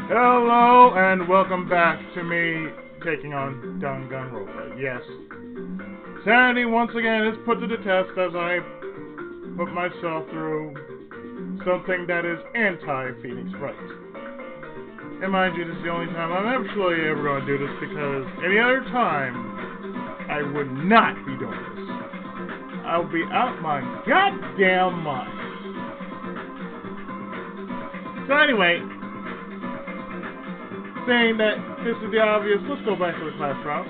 Hello and welcome back to me taking on Danganronpa. Yes, sanity once again is put to the test as I put myself through something that is anti-Phoenix Wright. And mind you, this is the only time I'm actually ever going to do this because any other time I would not be doing this. I'll be out my goddamn mind. So anyway, saying that this is the obvious, let's go back to the class route.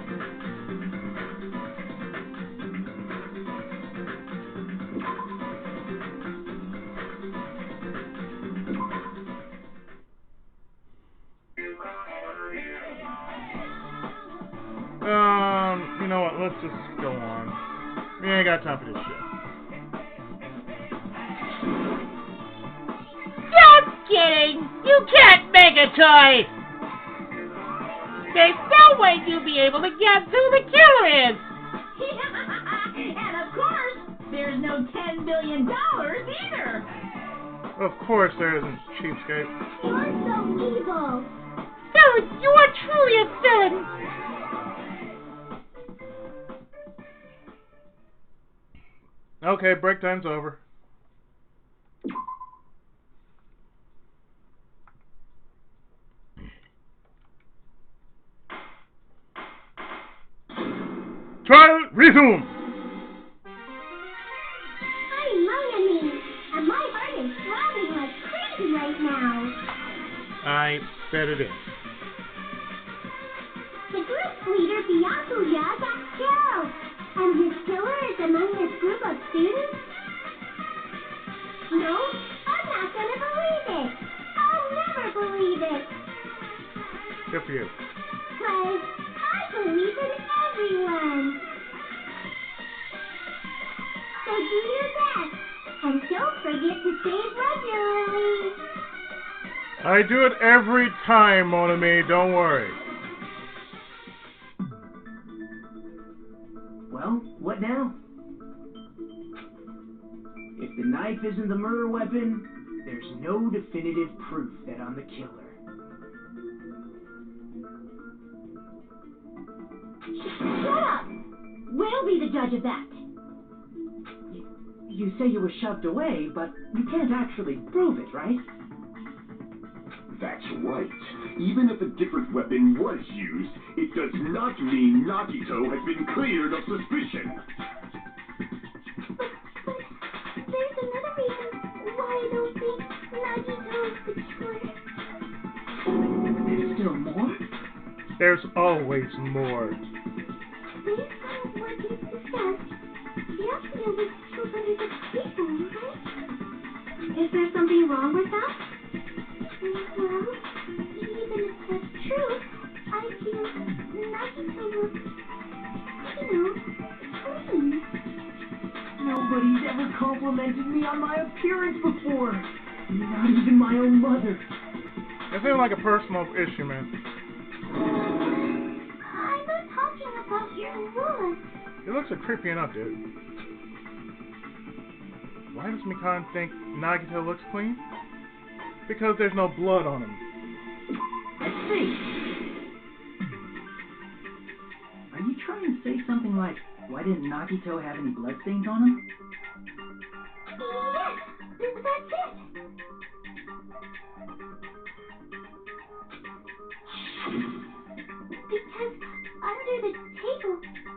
You know what, let's just go on. We ain't got time for this shit. Just kidding! You can't make a toy! There's no way you'll be able to guess who the killer is! And of course, there's no $10 billion either! Of course there isn't, cheapskate. You're so evil! Villain, you are truly a villain! Okay, break time's over. Trial resume! I'm Miami, and my heart is throbbing like crazy right now. I bet it is. The group's leader, Byakuya, got killed, and his killer is among this group of students? No, I'm not gonna believe it. I'll never believe it. Good for you. 'Cause I believe in everyone. So do your best, and don't forget to save regularly. I do it every time, mon ami, don't worry. Well, what now? If the knife isn't the murder weapon, there's no definitive proof that I'm the killer. Shut up! We'll be the judge of that. You say you were shoved away, but you can't actually prove it, right? That's right. Even if a different weapon was used, it does not mean Nagito has been cleared of suspicion. But there's another reason why I don't think Nagito is the killer. There's still more? There's always more. Based on what we've discussed, Byakuya was killed under the table, right? Is there something wrong with that? Well, even if that's true, I feel Nagito looks, clean. Nobody's ever complimented me on my appearance before. Not even my own mother. It seems like a personal issue, man. I'm not talking about your look. It looks like creepy enough, dude. Why does Mikan think Nagito looks clean? Because there's no blood on him. I see. Are you trying to say something like, why didn't Nagito have any bloodstains on him? Yes, that's it. Because under the table,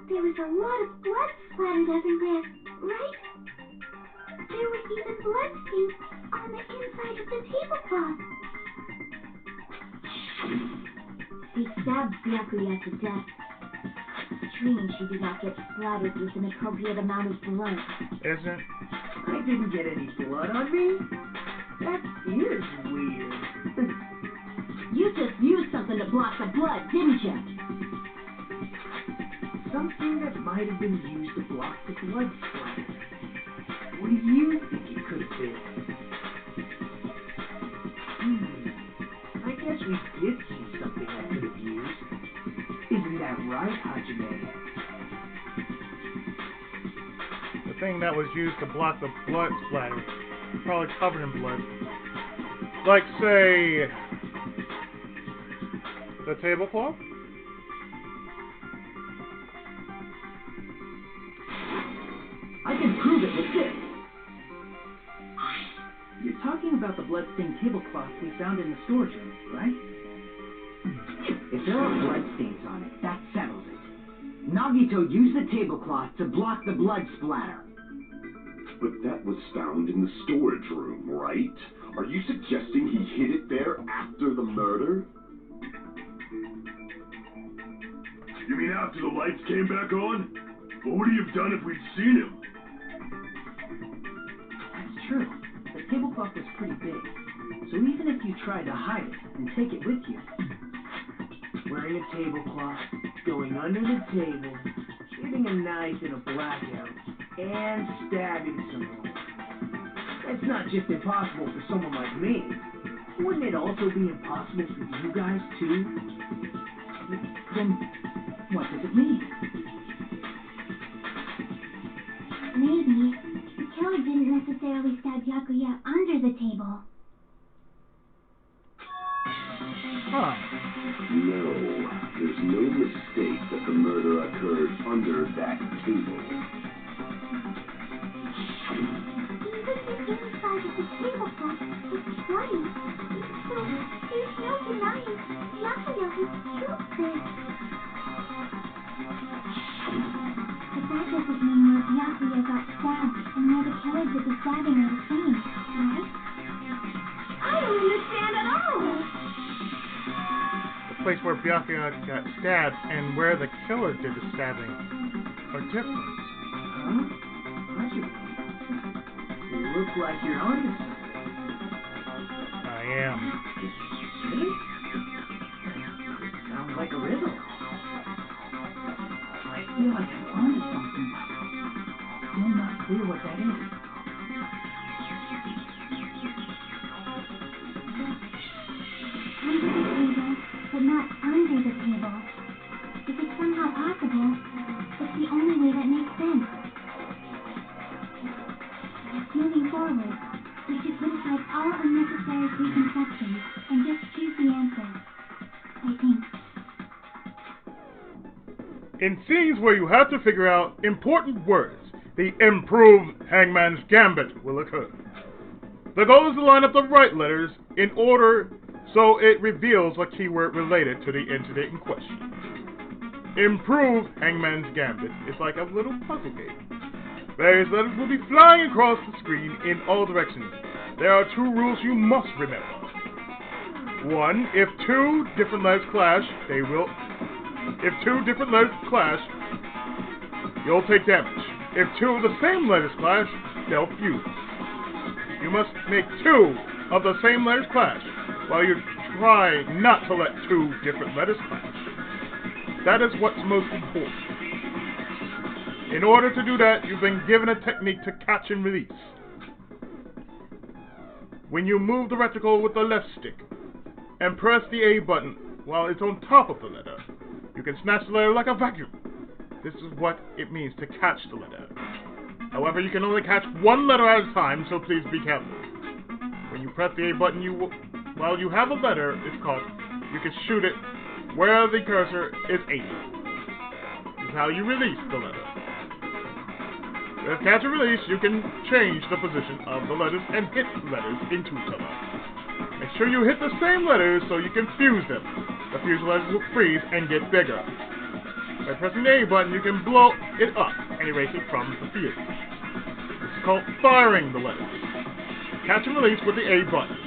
there was a lot of blood splattered everywhere, right? There were even bloodstains on the inside of the tablecloth. They stabbed Byakuya to death. Strange she did not get splattered with an appropriate amount of blood. Isn't? I didn't get any blood on me. That is weird. You just used something to block the blood, didn't you? Something that might have been used to block the blood splatter. What do you think it could have been? I guess we did see something I could have used. Isn't that right, Hajime? The thing that was used to block the blood splatter. Probably covered in blood. Like, say, The tablecloth? I can prove it with this. You're talking about the bloodstained tablecloth we found in the storage room, right? If there are bloodstains on it, that settles it. Nagito used the tablecloth to block the blood splatter. But that was found in the storage room, right? Are you suggesting he hid it there after the murder? You mean after the lights came back on? What would he have done if we'd seen him? That's true. The tablecloth was pretty big. So even if you tried to hide it and take it with you, wearing a tablecloth, going under the table, shooting a knife in a blackout, and stabbing someone. That's not just impossible for someone like me. Wouldn't it also be impossible for you guys, too? Then, what does it mean? Maybe the killer didn't necessarily stab Byakuya under the table. Huh. No, there's no mistake that the murder occurred under that table. Even the inside of the tablecloth was bloody. So there's no denying Byakuya was killed there. But that doesn't mean where Byakuya got stabbed and where the killer did the stabbing are the same, right? I don't understand at all! The place where Byakuya got stabbed and where the killer did the stabbing are different. Huh? Roger. You look like you're onto something. I am. Really? Sounds like a riddle. I feel like I'm onto something, but still not clear what that is. Under the table, but not under the table. If it's somehow possible, it's the only way that makes sense. Moving forward, we should put aside all unnecessary preconceptions and just choose the answer. I think. In scenes where you have to figure out important words, the improved Hangman's Gambit will occur. The goal is to line up the right letters in order so it reveals a keyword related to the incident in question. Improved Hangman's Gambit is like a little puzzle game. Various letters will be flying across the screen in all directions. There are 2 rules you must remember. 1, if 2 different letters clash, If 2 different letters clash, you'll take damage. If 2 of the same letters clash, they'll fuse. You must make 2 of the same letters clash, while you try not to let 2 different letters clash. That is what's most important. In order to do that, you've been given a technique to catch and release. When you move the reticle with the left stick, and press the A button while it's on top of the letter, you can snatch the letter like a vacuum. This is what it means to catch the letter. However, you can only catch 1 letter at a time, so please be careful. When you press the A button, while you have a letter it's caught, you can shoot it where the cursor is aimed. This is how you release the letter. With catch and release, you can change the position of the letters and hit letters into each other. Make sure you hit the same letters so you can fuse them. The fused letters will freeze and get bigger. By pressing the A button, you can blow it up and erase it from the field. This is called firing the letters. Catch and release with the A button.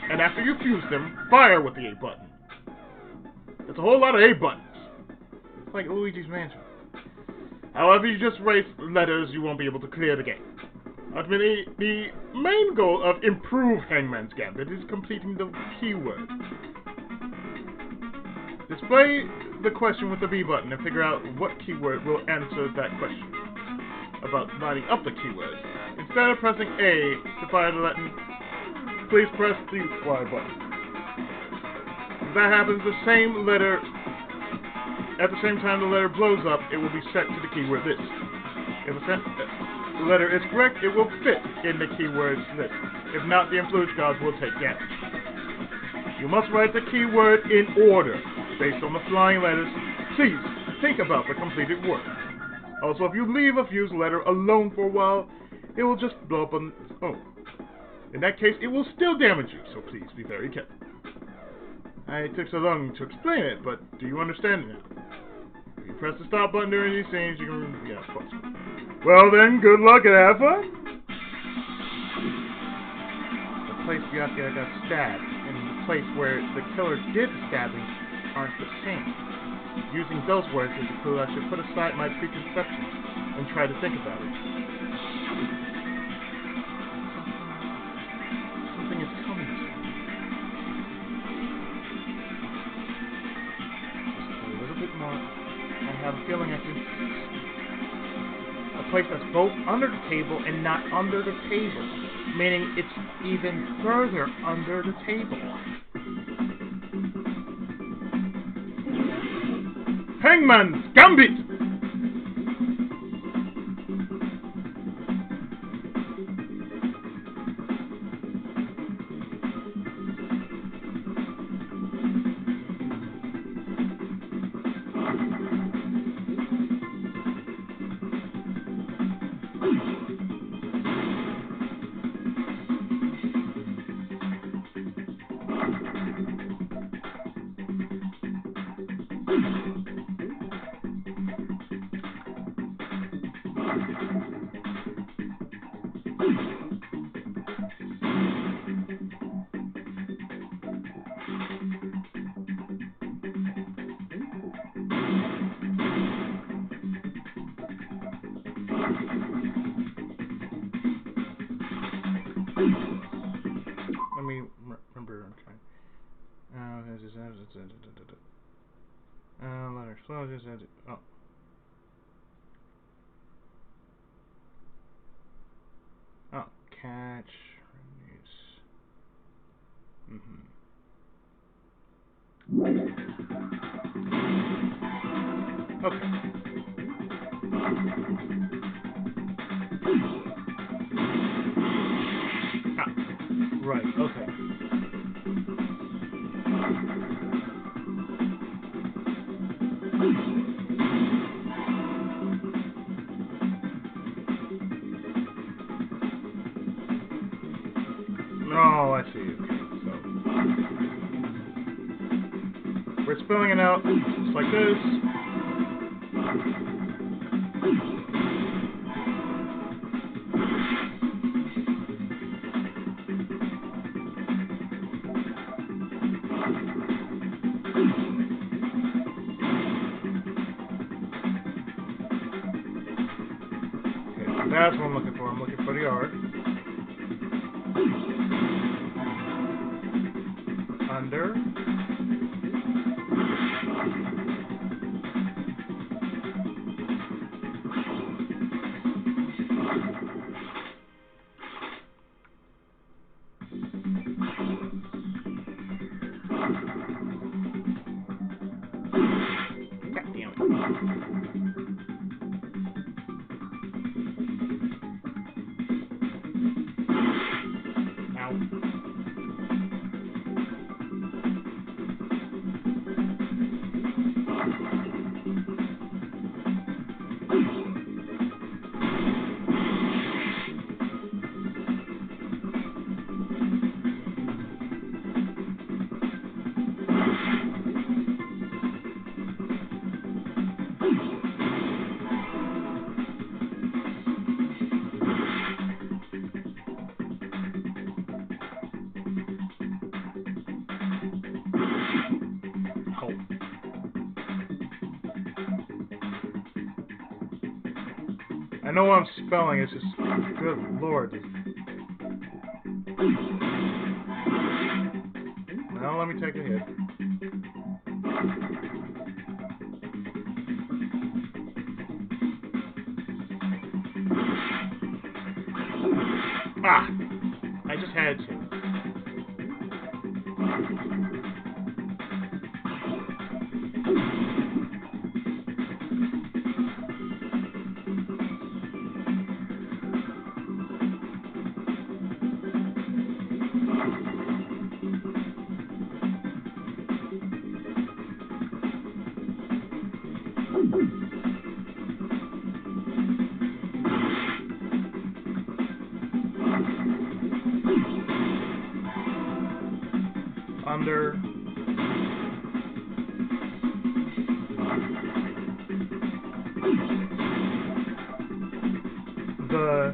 And after you fuse them, fire with the A button. It's a whole lot of A buttons. It's like Luigi's Mansion. However, you just erase letters, you won't be able to clear the game. Ultimately, the main goal of improved Hangman's Gambit is completing the keyword. Display the question with the B button and figure out what keyword will answer that question about lining up the keyword. Instead of pressing A to fire the button, please press the Y button. If that happens, at the same time the letter blows up, it will be set to the keyword list. If the letter is correct, it will fit in the keywords list. If not, the influence gods will take damage. You must write the keyword in order. based on the flying letters. Please, think about the completed work. Also, if you leave a fused letter alone for a while, it will just blow up on its own. In that case, it will still damage you, so please be very careful. I took so long to explain it, but do you understand it now? If you press the stop button during these scenes, you can... yeah, of course. Well then, good luck and have fun! The place Byakuya got stabbed and the place where the killer did the stabbing aren't the same. Using those words as a clue, I should put aside my preconceptions and try to think about it. Something is coming to me. Just a little bit more. I have a feeling I can... a place that's both under the table and not under the table, meaning it's even further under the table. Hangman's Gambit! Let me remember, I'm trying. Letter explosions. Oh. Oh, catch. Okay. Ah, right, okay. Oh, I see. Okay, so we're spilling it out just like this. Okay, so that's what I'm looking for. I'm looking for the arc. Under. God damn it. I know what I'm spelling, it's just, good lord. Now let me take a hit. Ah! I just had to. under the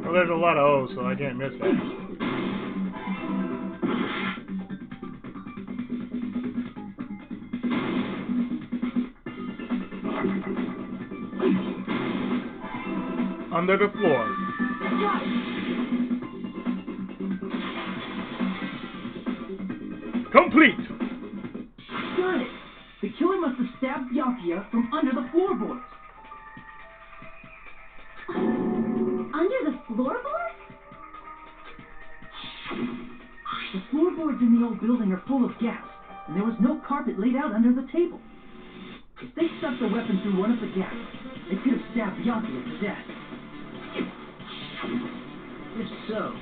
well, there's a lot of O's, so I can't miss that. Under the floor. Complete! Got it! The killer must have stabbed Byakuya from under the floorboards. Under the floorboards? The floorboards in the old building are full of gas, and there was no carpet laid out under the table. If they stuck the weapon through one of the gaps, they could have stabbed Byakuya to death. If so,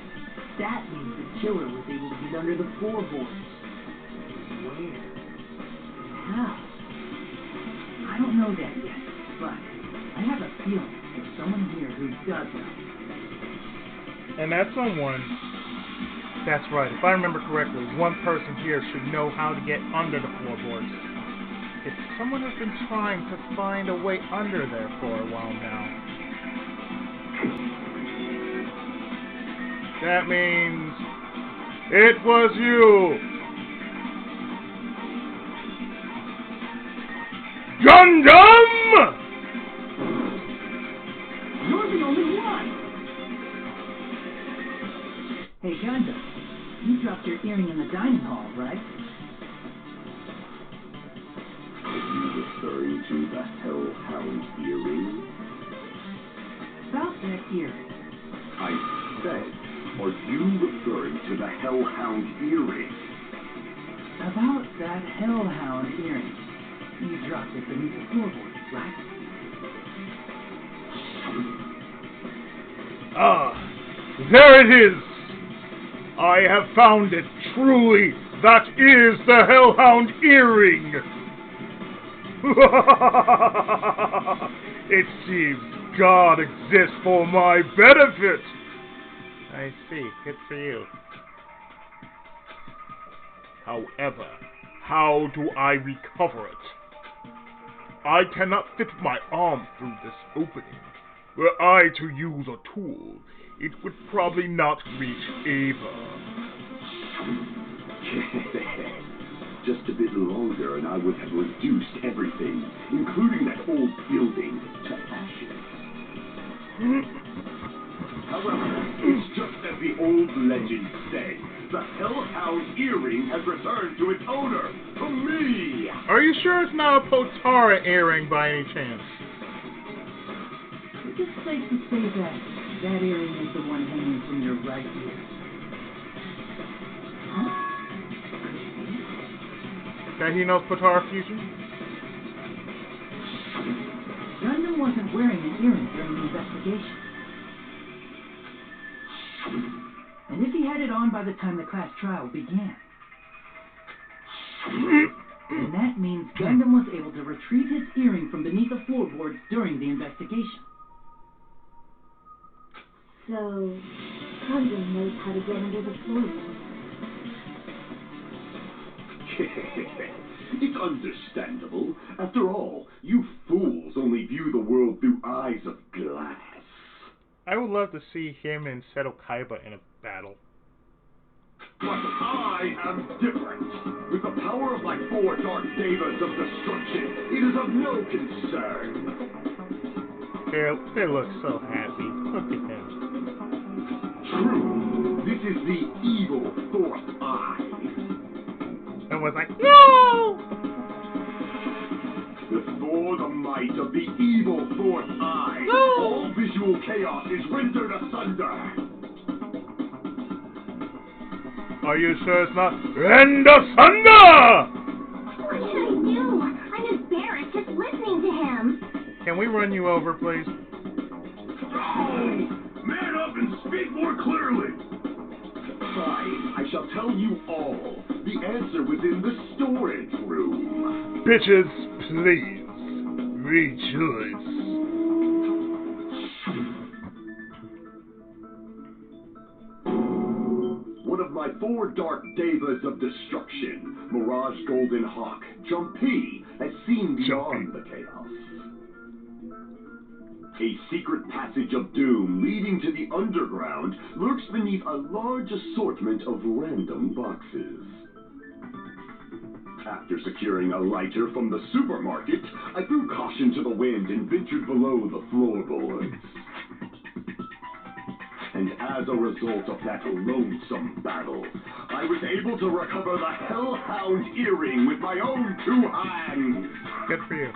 that means the killer was able to get under the floorboards. Where? How? I don't know that yet, but I have a feeling there's someone here who does know. And that someone, that's right, if I remember correctly, one person here should know how to get under the floorboards. It's someone who's been trying to find a way under there for a while now. That means it was you! Gundam! You're the only one! Hey, Gundam, you dropped your earring in the dining hall, right? Are you referring to the Hellhound earring? About that earring. I said, are you referring to the Hellhound earring? About that Hellhound earring. You dropped it beneath the floorboards, right? Ah, there it is! I have found it. Truly, that is the Hellhound earring! It seems God exists for my benefit! I see. Good for you. However, how do I recover it? I cannot fit my arm through this opening. Were I to use a tool, it would probably not reach either. Just a bit longer and I would have reduced everything, including that old building, to ashes. However, it's just as the old legend said. The Hellhound earring has returned to its owner, to me! Are you sure it's not a Potara earring by any chance? Is it safe to say that earring is the one hanging from your right ear? Huh? That he knows Potara Fusion? Gundam wasn't wearing an earring during the investigation. And if he had it on by the time the class trial began, then that means Gundam was able to retrieve his earring from beneath the floorboards during the investigation. So, Gundam knows how to get under the floorboards. It's understandable. After all, you fools only view the world through eyes of glass. I would love to see him and Seto Kaiba in a battle. But I am different. With the power of my 4 dark devas of destruction, it is of no concern. They look so happy. Look at them. True, this is the evil 4th eye. And was like, no! Before the might of the evil 4th eye, no! All visual chaos is rendered asunder. Are you sure it's not Renda Sunda? What should I do? I'm embarrassed just listening to him. Can we run you over, please? Oh! Man up and speak more clearly! Fine, I shall tell you all. The answer was in the storage room. Bitches, please. Rejoice. One of my 4 dark devas of destruction, Mirage Golden Hawk, Jumpy, has seen beyond the chaos. A secret passage of doom leading to the underground lurks beneath a large assortment of random boxes. After securing a lighter from the supermarket, I threw caution to the wind and ventured below the floorboards. And as a result of that lonesome battle, I was able to recover the Hellhound earring with my own 2 hands. Good for you.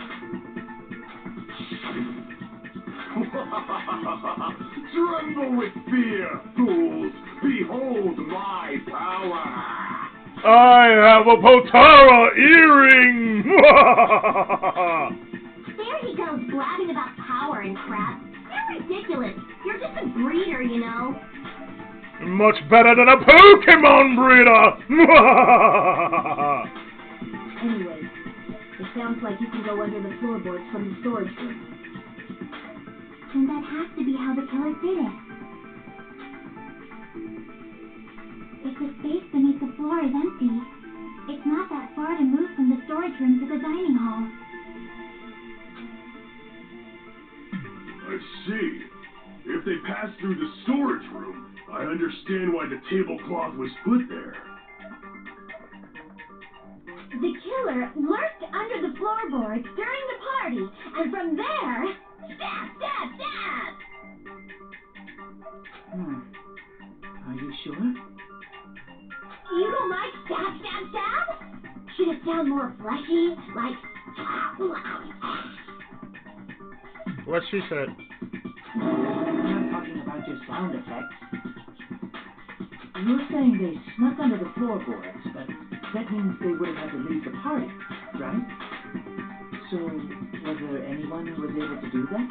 Tremble with fear, fools! Behold my power! I have a Potara earring! There he goes blabbing about power and crap. You're ridiculous. You're just a breeder, you know. Much better than a Pokemon breeder! Anyway, it sounds like you can go under the floorboards from the storage room. And that has to be how the killer did it. If the space beneath the floor is empty, it's not that far to move from the storage room to the dining hall. I see. If they passed through the storage room, I understand why the tablecloth was put there. The killer lurked under the floorboards during the party, and from there, stab, stab, stab! Are you sure? You don't like stab, stab, stab? Should it sound more fleshy, like... What she said. I'm not talking about your sound effects. You're saying they snuck under the floorboards, but that means they would have had to leave the party, right? So, was there anyone who was able to do that?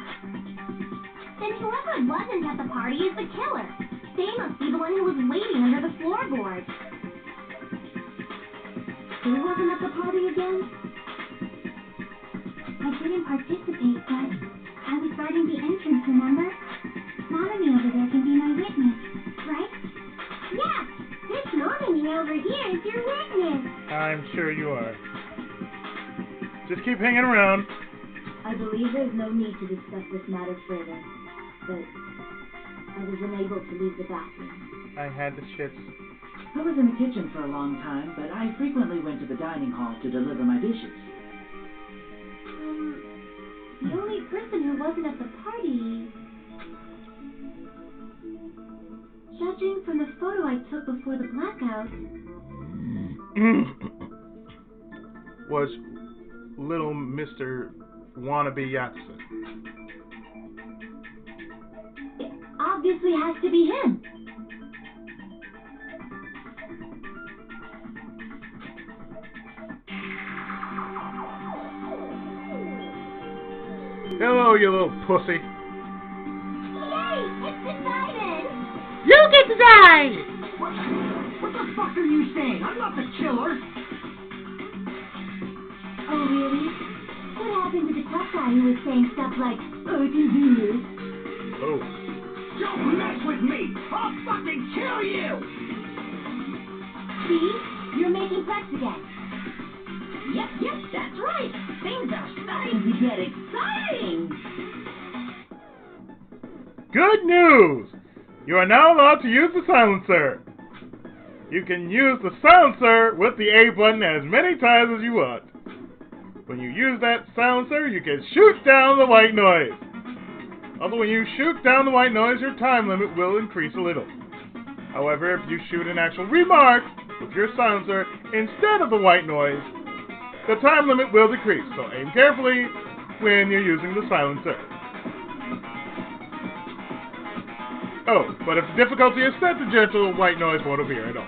Then whoever wasn't at the party is the killer. They must be the one who was waiting under the floorboards. Who wasn't at the party again? I didn't participate, but I was guarding the entrance, remember? Mommy over there can be my witness, right? Yeah, this Mommy over here is your witness. I'm sure you are. Just keep hanging around. I believe there's no need to discuss this matter further, but I was unable to leave the bathroom. I had the shits. I was in the kitchen for a long time, but I frequently went to the dining hall to deliver my dishes. The only person who wasn't at the party... Judging from the photo I took before the blackout... was little Mr. Wannabe Yatsen. It obviously has to be him. Hello, you little pussy. Yay! It's decided! You get to die! What the fuck are you saying? I'm not the killer! Oh, really? What happened to the tough guy who was saying stuff like, I can do it? Oh. Don't mess with me! I'll fucking kill you! See? You're making threats again. Yep, that's right. Things are starting to get exciting. Good news! You are now allowed to use the silencer. You can use the silencer with the A button as many times as you want. When you use that silencer, you can shoot down the white noise. Although when you shoot down the white noise, your time limit will increase a little. However, if you shoot an actual remark with your silencer instead of the white noise, the time limit will decrease, so aim carefully when you're using the silencer. Oh, but if the difficulty is set to gentle, white noise won't appear at all.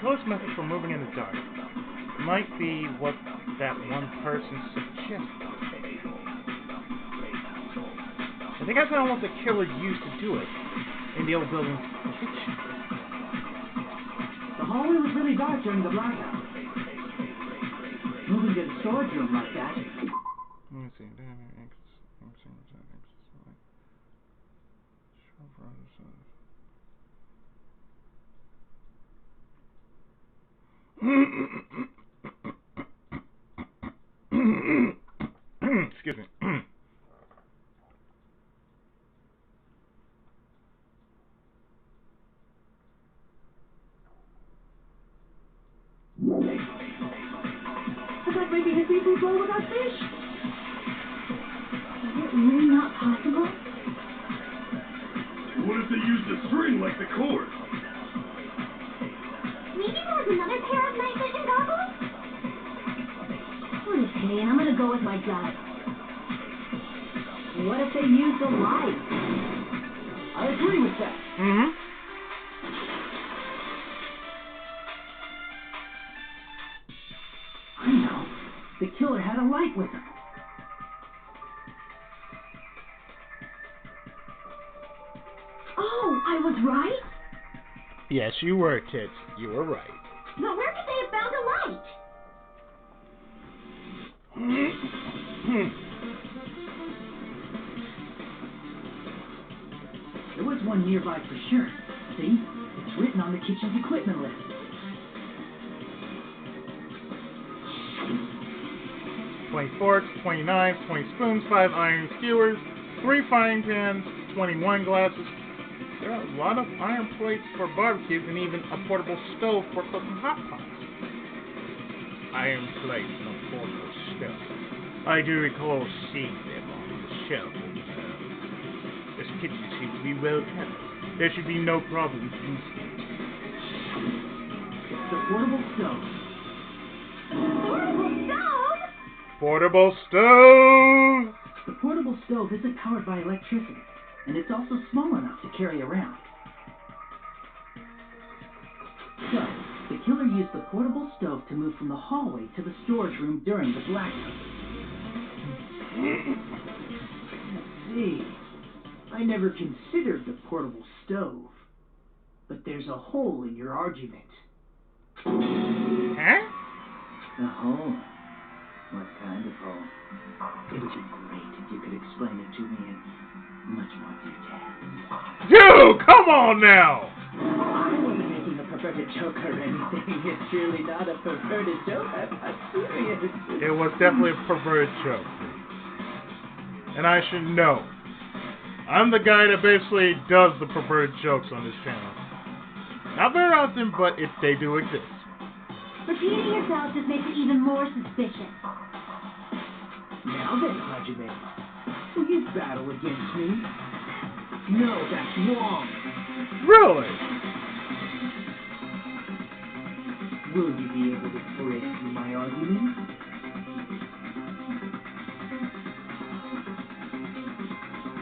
killer's method for moving in the dark might be what that one person suggested. I think I found what the killer used to do it in the old building's kitchen. The hallway was really dark during the blackout. Moving to the storage room like that. Let me see. Excuse me. I thought maybe the seafood bowl without fish. Is it really not possible? What if they used a string like the cord? Maybe there was another pair of night vision goggles? Okay, and I'm gonna go with my gut. What if they used the light? I agree with that. Mm-hmm. I know. The killer had a light with him. Oh, I was right? Yes, you were, kids. You were right. But where could they have found a light? There was one nearby for sure. See? It's written on the kitchen's equipment list. 20 forks, 20 knives, 20 spoons, 5 iron skewers, 3 frying pans, 20 wine glasses. There are a lot of iron plates for barbecues and even a portable stove for cooking hot pots. Iron plates and a portable stove. I do recall seeing them on the shelf. This kitchen seems to be well kept. There should be no problem with using it. It's the portable stove. Portable stove? Portable stove! The portable stove isn't powered by electricity, and it's also small enough to carry around. So, the killer used the portable stove to move from the hallway to the storage room during the blackout. Let's see. I never considered the portable stove. But there's a hole in your argument. Huh? A hole? What kind of hole? It would be great if you could explain it to me in much more detail. Dude, come on now! I wasn't making a perverted joke or anything. It's really not a perverted joke. I'm serious. It was definitely a perverted joke. And I should know. I'm the guy that basically does the perverted jokes on this channel. Not very often, but they do exist. Repeating yourself just makes it even more suspicious. Now then, Hajime, will you battle against me? No, that's wrong. Really? Will you be able to break through my argument?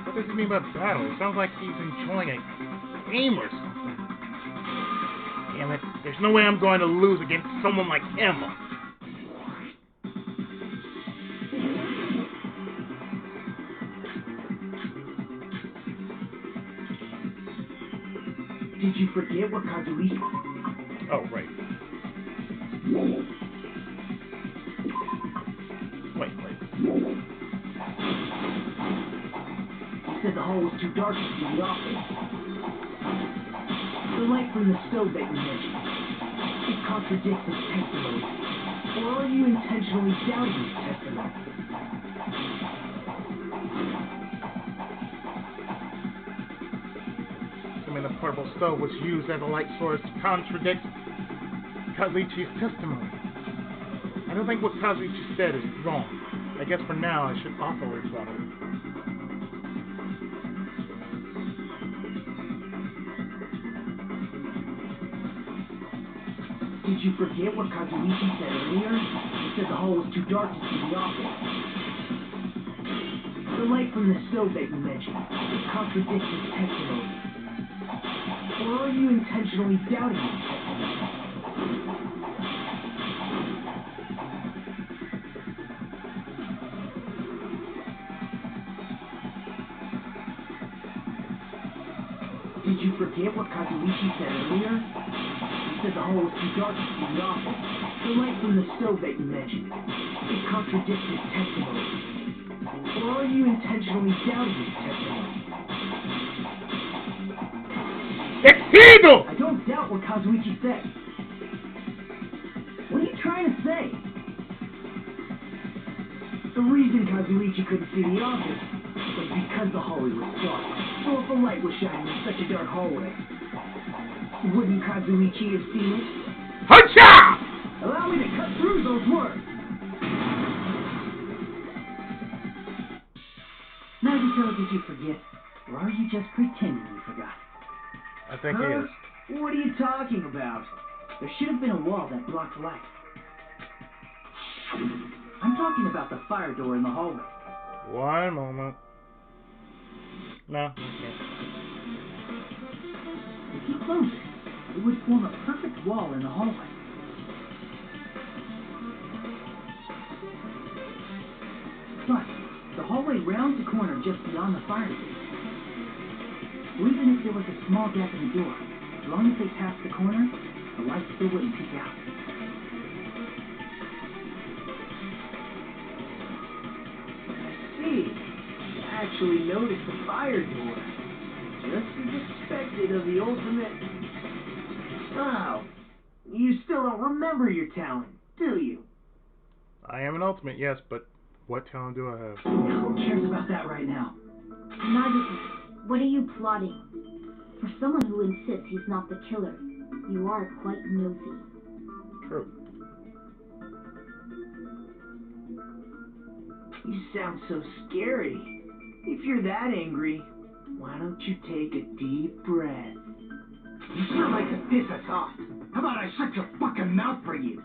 What does he mean by battle? It sounds like he's enjoying a game or something. Damn it. There's no way I'm going to lose against someone like him. Did you forget what Kazuichi... Oh, right. Wait. He said the hall was too dark to see the office. The light from the stove that you mentioned. It contradicts his testimony. Or are you intentionally doubting his testimony? Assuming the portable stove was used as a light source to contradict Kazuichi's testimony. I don't think what Kazuichi said is wrong. I guess for now I should offer a rebuttal. Did you forget what Kazuichi said earlier? He said the hall was too dark to see the office. The light from the stove that you mentioned, it contradicts his testimony. Or are you intentionally doubting his testimony? Did you forget what Kazuichi said earlier? He said the hall was too dark to see the office. The light from the stove that you mentioned. It contradicts his testimony. Or are you intentionally doubting his testimony? It's evil! I don't doubt what Kazuichi said. What are you trying to say? The reason Kazuichi couldn't see the office was because the hallway was dark. So if a light was shining in such a dark hallway, wouldn't Kazuichi have seen it? Huncha! Allow me to cut through those words. Nagito, did you forget? Or are you just pretending you forgot? I think he is. What are you talking about? There should have been a wall that blocked light. I'm talking about the fire door in the hallway. One moment. No, okay. If you close it, it would form a perfect wall in the hallway. But the hallway rounds the corner just beyond the fire escape. So even if there was a small gap in the door, as long as they passed the corner, the light still wouldn't peek out. I see. You actually noticed the fire door. Just as expected of the ultimate. Wow. You still don't remember your talent, do you? I am an ultimate, yes, but what talent do I have? Who cares about that right now? Nagito, what are you plotting? For someone who insists he's not the killer, you are quite nosy. True. You sound so scary. If you're that angry, why don't you take a deep breath? You sure like to piss us off. How about I shut your fucking mouth for you?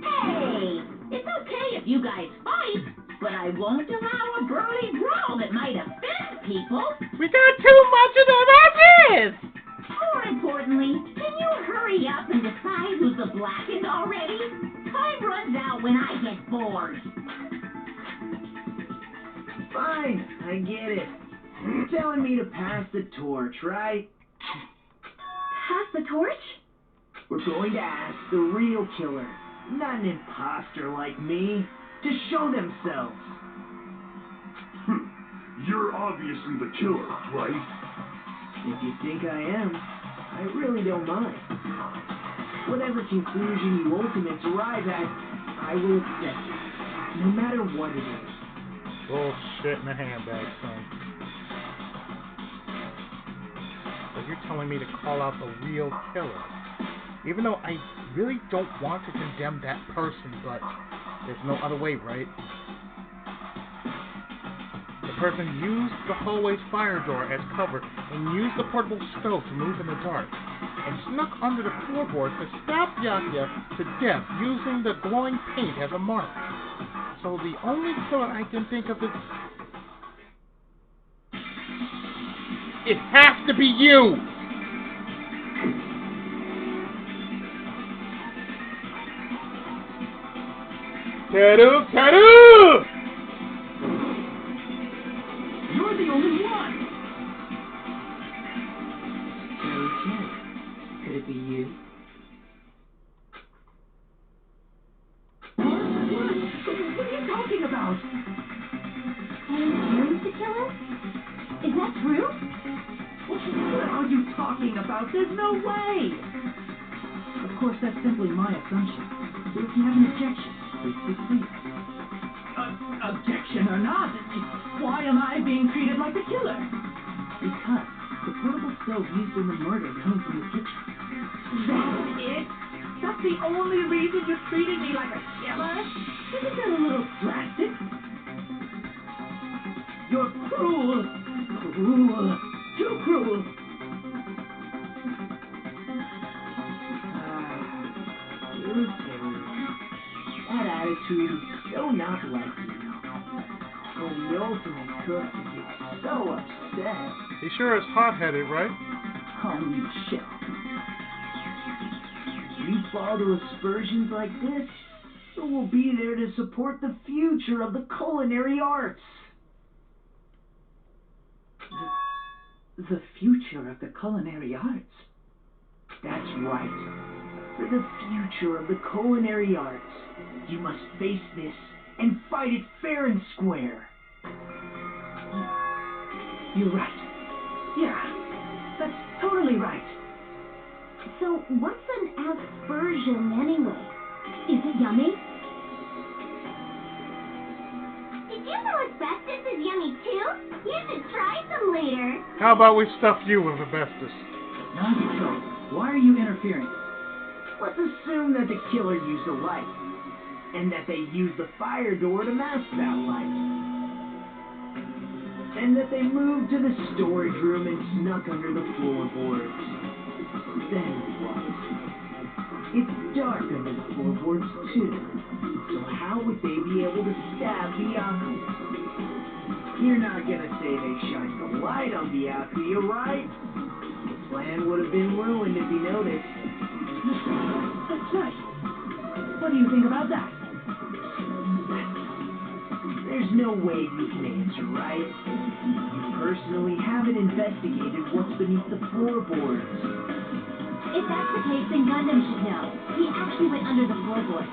Hey, it's okay if you guys fight, but I won't allow a burly brawl that might offend people. We got too much of them as is! More importantly, can you hurry up and decide who's the blackened already? Time runs out when I get bored. Fine, I get it. You're telling me to pass the torch, right? Pass the torch? We're going to ask the real killer, not an imposter like me, to show themselves. You're obviously the killer, right? If you think I am, I really don't mind. Whatever conclusion you ultimates arrive at, I will accept it, no matter what it is. Bullshit in a handbag, son. So you're telling me to call out the real killer. Even though I really don't want to condemn that person, but there's no other way, right? The person used the hallway's fire door as cover and used the portable stove to move in the dark, and snuck under the floorboard to stab Byakuya to death using the glowing paint as a mark. So the only killer I can think of is... It has to be you! Teru! Teru! You're the only one! Teru-chan, could it be you? What are you talking about? Teru's the killer? Is that true? What are you talking about? There's no way! Of course, that's simply my assumption. So if you have an objection, please proceed. Objection or not, why am I being treated like the killer? Because the portable stove used in the murder came from the kitchen. That's it? That's the only reason you're treating me like a killer? Isn't that a little drastic? You're cruel. Cruel. Too cruel. You Terry. That attitude is so not like you. When the ultimate cook gets so upset. He sure is hot-headed, right? Oh, you shall. If you fall to aspersions like this, who will be there to support the future of the culinary arts? the future of the culinary arts. That's right. For the future of the culinary arts, you must face this and fight it fair and square. You're right. Yeah, that's totally right. So, what's an aspersion anyway? Is it yummy? Did you know asbestos is yummy too? You should try some later. How about we stuff you with asbestos? Nagito, why are you interfering? Let's assume that the killer used a light, and that they used the fire door to mask that light. And that they moved to the storage room and snuck under the floorboards. Then what? It's dark under the floorboards too. So how would they be able to stab Byakuya? You're not gonna say they shined the light on Byakuya, right? The plan would have been ruined if he noticed. That's right. What do you think about that? There's no way you can answer, right? You personally haven't investigated what's beneath the floorboards. If that's the case, then Gundam should know. He actually went under the floorboards.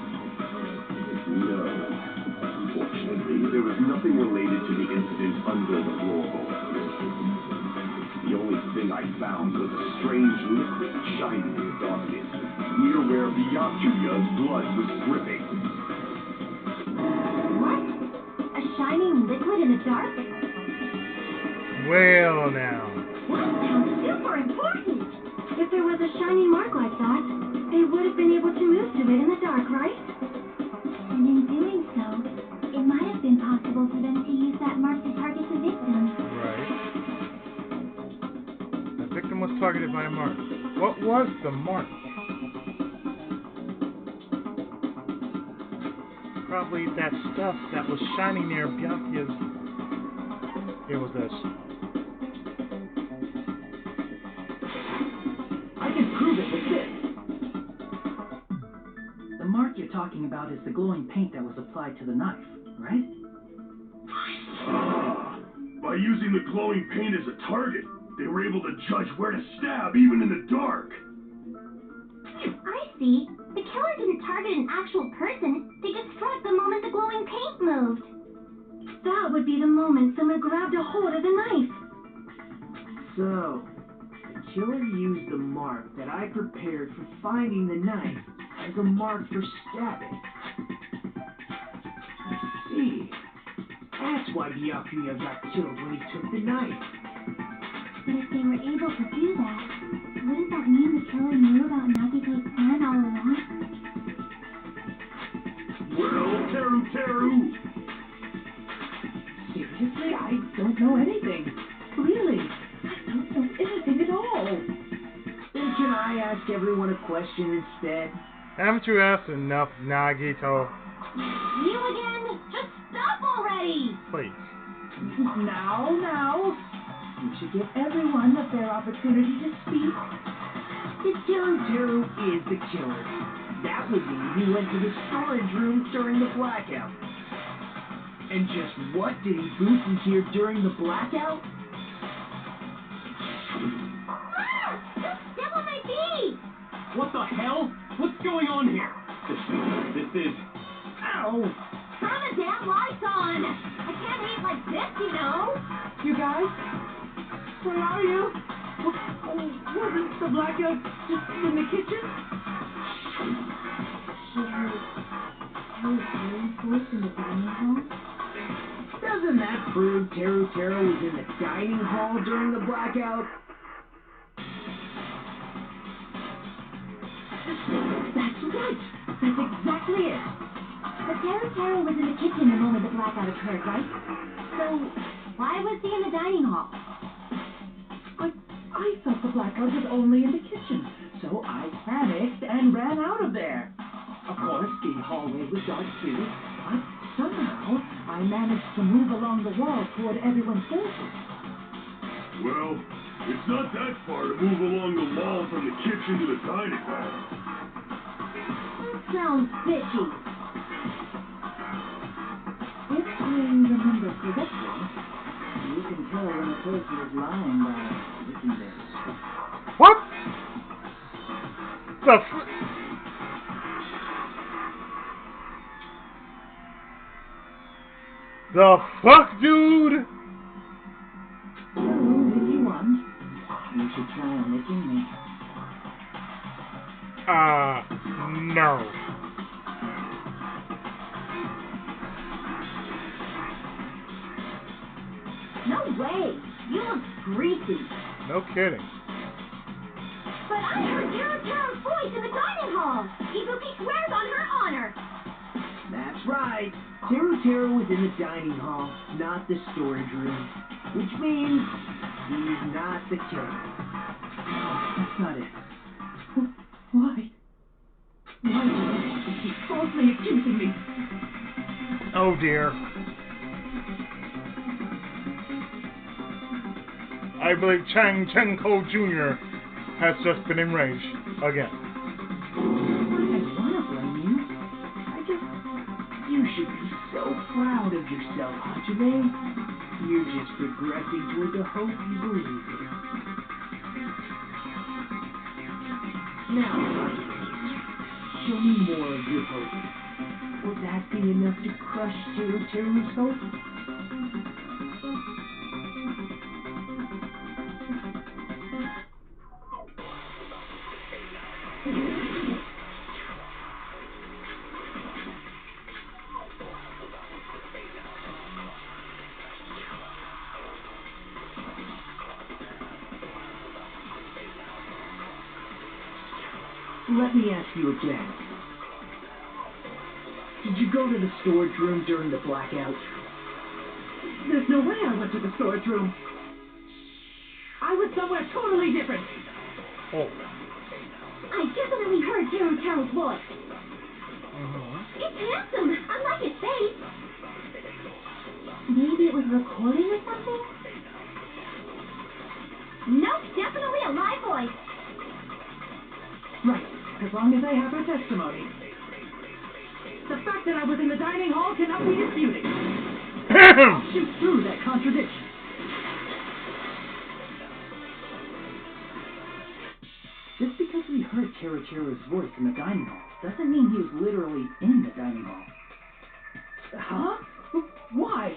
No. Fortunately, there was nothing related to the incident under the floorboards. The only thing I found was a strange liquid shining in the darkness, near where Byakuya's blood was dripping. What? A shining liquid in the dark? Well, now. That sounds super important. If there was a shining mark like that, they would have been able to move to it in the dark, right? And in doing so, it might have been possible for them to use that mark to target the victim. Right. The victim was targeted by a mark. What was the mark? Probably that stuff that was shining near Byakuya's. It was this. I can prove it with this. The mark you're talking about is the glowing paint that was applied to the knife, right? Ah, by using the glowing paint as a target, they were able to judge where to stab even in the dark. I see. The killer didn't target an actual person. They just struck the moment the glowing paint moved. That would be the moment someone grabbed a hold of the knife. So, the killer used the mark that I prepared for finding the knife as a mark for stabbing. I see. That's why Byakuya got killed when he took the knife. But if they were able to do that, wouldn't that mean the killer knew about Nagito's plan all along? Well, Teru! Seriously, I don't know anything. Really, I don't know anything at all. Then can I ask everyone a question instead? Haven't you asked enough, Nagito? You again? Just stop already! Please. Now. You should give everyone a fair opportunity to speak. If Teru is the killer, that would mean he went to the storage room during the blackout. And just what did he boost in here during the blackout? Ah! Step on my feet! What the hell? What's going on here? This is... Ow! Turn the damn lights on! I can't eat like this, you know! You guys? Where are you? Wasn't the blackout just in the kitchen? Teru's voice in the dining hall? Doesn't that prove Teru was in the dining hall during the blackout? That's right! That's exactly it! But Teru was in the kitchen the moment the blackout occurred, right? So, why was he in the dining hall? I thought the blackout was only in the kitchen, so I panicked and ran out of there. Of course, the hallway was dark too, but somehow I managed to move along the wall toward everyone's faces. Well, it's not that far to move along the wall from the kitchen to the dining hall. That sounds fishy. If I remember correctly, you can tell when a person is lying by looking at it. What? The fuck, dude? So, if you want, you should try licking me. No. No way. You look greasy. No kidding. But I heard Taro's voice in the dining hall. Ibuki swears on her honor. That's right. Taro was in the dining hall, not the storage room. Which means he's not the killer. No, that's not it. Why? Why do you want to keep falsely accusing me? Oh dear. I believe Chang Chenko Jr. has just been enraged again. I don't want to blame you. You should be so proud of yourself, Hajime. You're just progressing toward the hope you believe in. Now, Hajime, show me more of your hope. Will that be enough to crush Taro's hope? Let me ask you again. Did you go to the storage room during the blackout? There's no way I went to the storage room. I was somewhere totally different. Oh. I definitely heard Taro's voice. It's handsome, unlike his face. Maybe it was recording or something? Nope, definitely a live voice. Right, as long as I have her testimony. The fact that I was in the dining hall cannot be disputed. I'll shoot through that contradiction. Just because we heard Taro's voice in the dining hall doesn't mean he was literally in the dining hall. Huh? Why?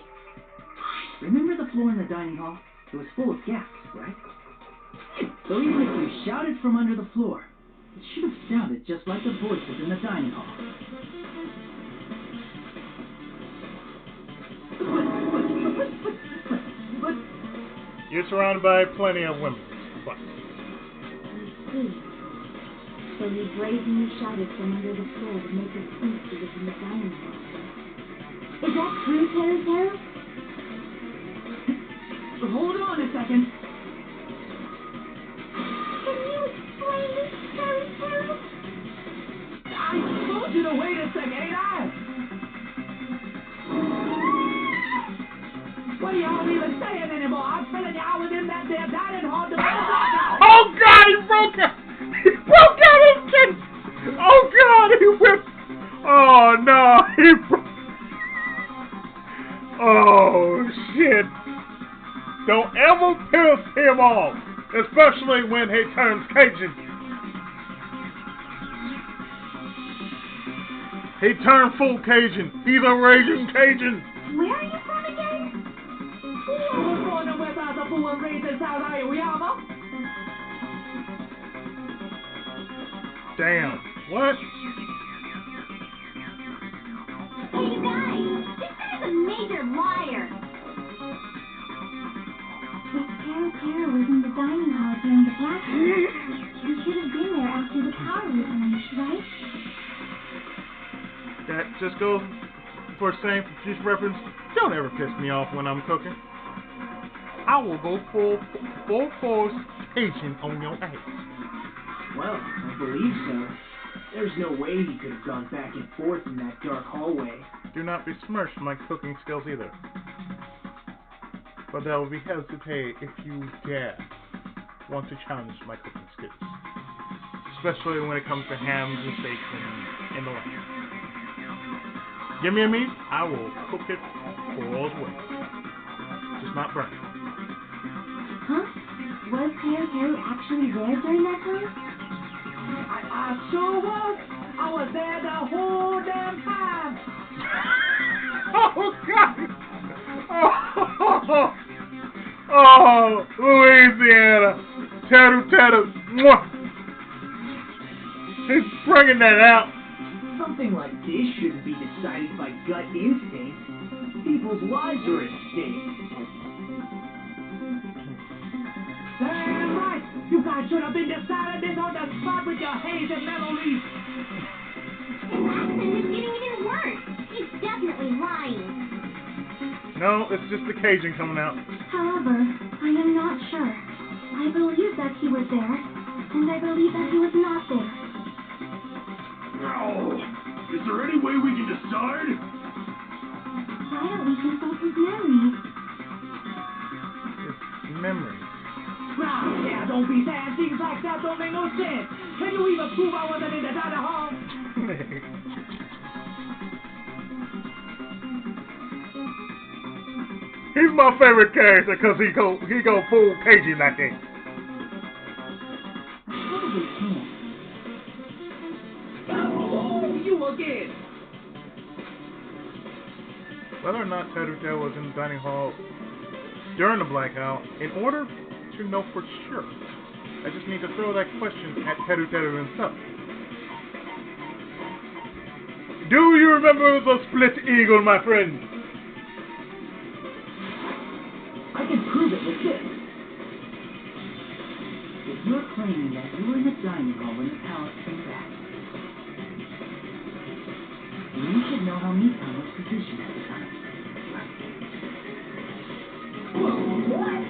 Remember the floor in the dining hall? It was full of gaps, right? So even if you shouted from under the floor, it should have sounded just like the voices in the dining hall. But You're surrounded by plenty of women. But So he brazenly shouted from under the floor to make it think he was in the dining hall. Is that true, Taro? hold on a second. Can you explain this, Taro? I told you to wait a second, ain't I? What are y'all even saying anymore? I'm telling you, I was in that damn dining hall to oh God, he broke out! He broke out his kid! Oh God, he whipped! Oh no, he broke! Oh shit! Don't ever piss him off, especially when he turns Cajun. He turned full Cajun. He's a raging Cajun. Where are you from again? Damn. What? Hey, you guys! This guy's a major liar! If Taro was in the dining hall during the blackout, we should have been there after the power was vanished, right? That just goes for saying, for future reference, don't ever piss me off when I'm cooking. I will go full force Cajun on your ass. Well, I believe so. There's no way he could have gone back and forth in that dark hallway. Do not besmirch my cooking skills either. But I will be hesitate if you dare want to challenge my cooking skills. Especially when it comes to hams and steaks and the like. Give me a meat, I will cook it all the way. Just not burn it. Huh? Was Teru actually there during that time? I sure was. I was there the whole damn time. Oh, God! Oh, Louisiana. Teru. Mwah. He's bringing that out. Something like this shouldn't be decided by gut instinct. People's lives are at stake. Damn right! You guys should have been deciding this on the spot with your hazy memories. And Austin is getting even worse. He's definitely lying. No, it's just the Cajun coming out. However, I am not sure. I believe that he was there, and I believe that he was not there. Oh, is there any way we can decide? Why don't we consult his memories? It's memory. Now, yeah, don't be saying things like that. Don't make no sense. Can you even prove I wasn't in the dining hall? He's my favorite character because he go full Cajun like that. Probably can't. Oh, you again. Whether or not Teru was in the dining hall during the blackout, in order to know for sure, I just need to throw that question at Teru himself. Do you remember the split eagle, my friend? I can prove it with this. If you're claiming that you were in the dining hall when the palace came back, then you should know how Mikan was positioned at the time. What?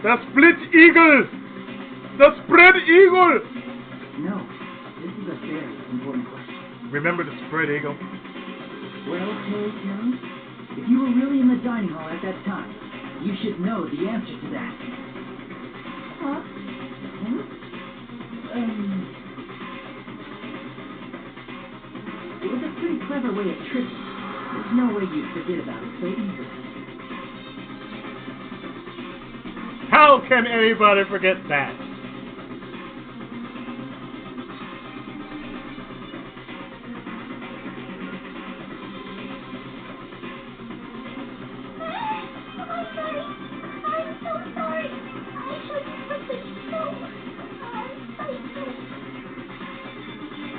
The split eagle! The spread eagle! No, this is a very important question. Remember the spread eagle? Well, Teru, if you were really in the dining hall at that time, you should know the answer to that. Huh? It was a pretty clever way of tricking. There's no way you'd forget about it so easily. How can anybody forget that?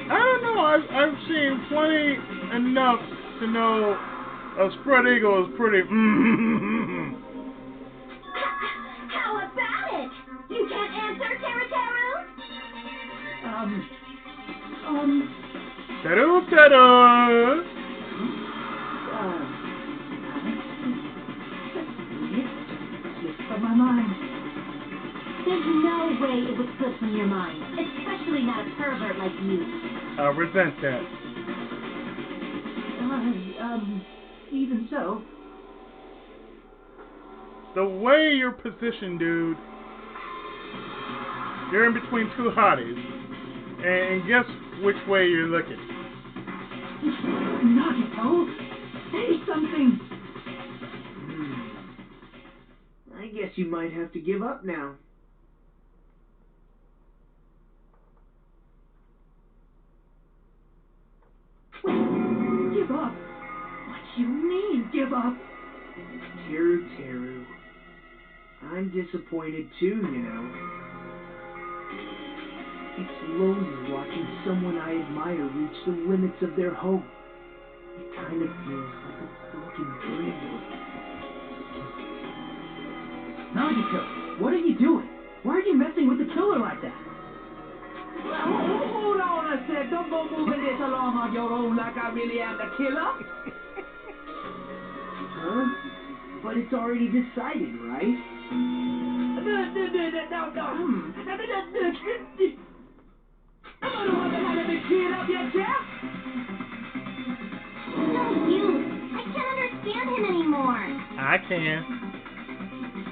I don't know. I've seen plenty enough to know a spread eagle is pretty. How about it? You can't answer, Teru? Teru. Slipped from my mind. There's no way it would slip from your mind, especially not a pervert like you. I resent that. Even so. The way you're positioned, dude, you're in between two hotties. And guess which way you're looking. Nagito, say something. I guess you might have to give up now. Give up? What do you mean, give up? Teru. I'm disappointed too, you know. It's lonely watching someone I admire reach the limits of their hope. It kind of feels like a broken dream. Nagito, what are you doing? Why are you messing with the killer like that? Hold on a sec. Don't go moving this along on your own like I really am the killer. Huh? But it's already decided, right? No. I'm not the one that had a big kid up yet, Jeff. No, you. I can't understand him anymore. I can.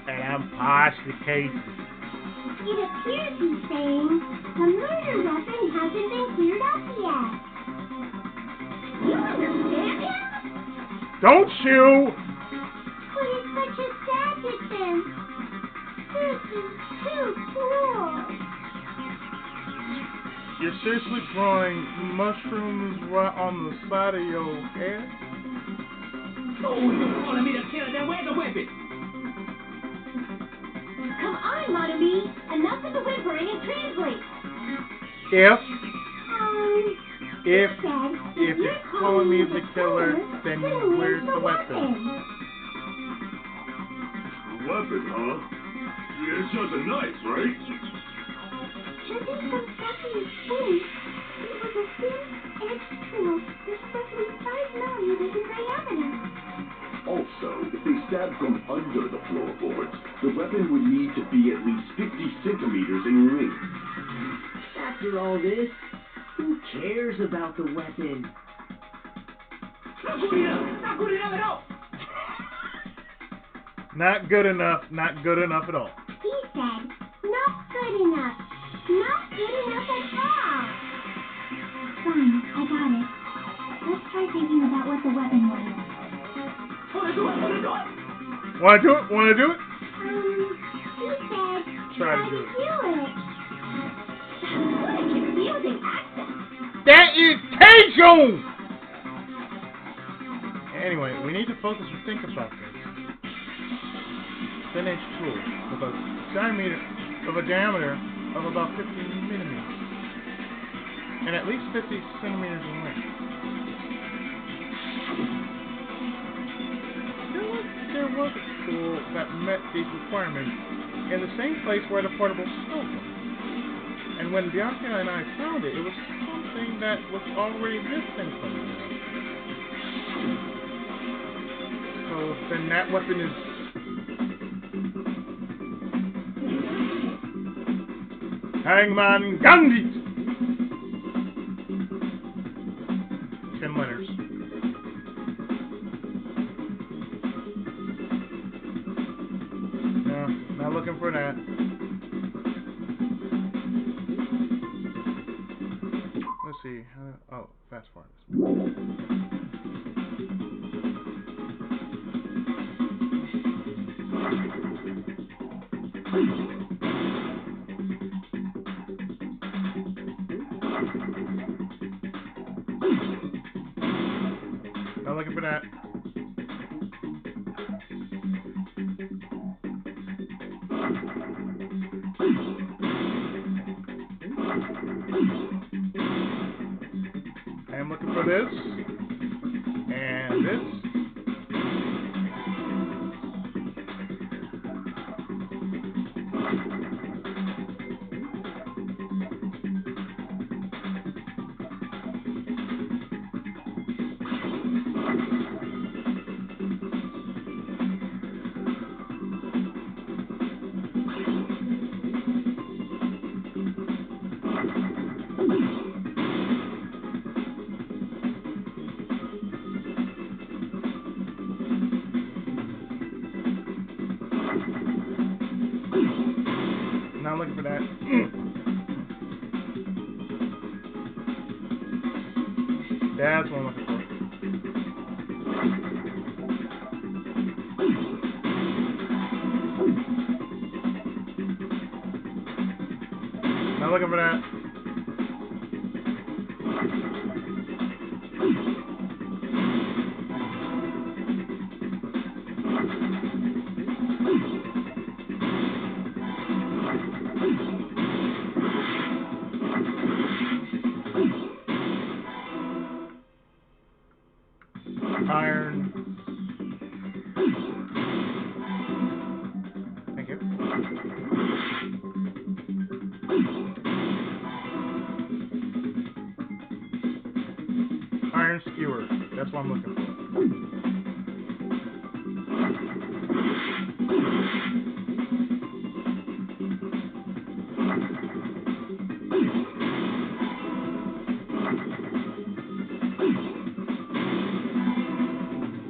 And I'm partially Cajun. It appears he's saying the murder weapon hasn't been cleared up yet. You understand him? Don't you? But it's such a sadness then. This is too cruel. You're seriously growing mushrooms right on the side of your head? Oh, you're calling me the killer, then where's the weapon? Come on, Monami. Enough of the whimpering and translate. If You said you're calling me the killer, then where's the weapon? Weapon, huh? Yeah, it's just a knife, right? Just in some stuff in his face. It was a thin, edged tool that's roughly 5 millimeters in diameter. Also, if they stabbed from under the floorboards, the weapon would need to be at least 50 centimeters in length. After all this, who cares about the weapon? Not good enough! Not good enough at all! Not good enough, not good enough at all. He said, not good enough. Not good enough at all. Fine, I got it. Let's try thinking about what the weapon was. Wanna do it? Wanna do it? Wanna do it? Wanna do it? He said, Try to do it. it. What a confusing accent. That is Cajun! Anyway, we need to focus and think about this. Thin-edged tool with a diameter of about 50 millimeters. And at least 50 centimeters in length. There was a tool that met these requirements in the same place where the portable stove was. And when Bianca and I found it, it was something that was already existing somewhere. So then that weapon is Hangman Gandhi! 10 letters. No, not looking for that. Let's see. Oh, fast forward. Not looking for that. I am looking for this. And this. Not looking for that. That's what I'm looking for. Not looking for that. Iron. Thank you. Iron skewer. That's what I'm looking for.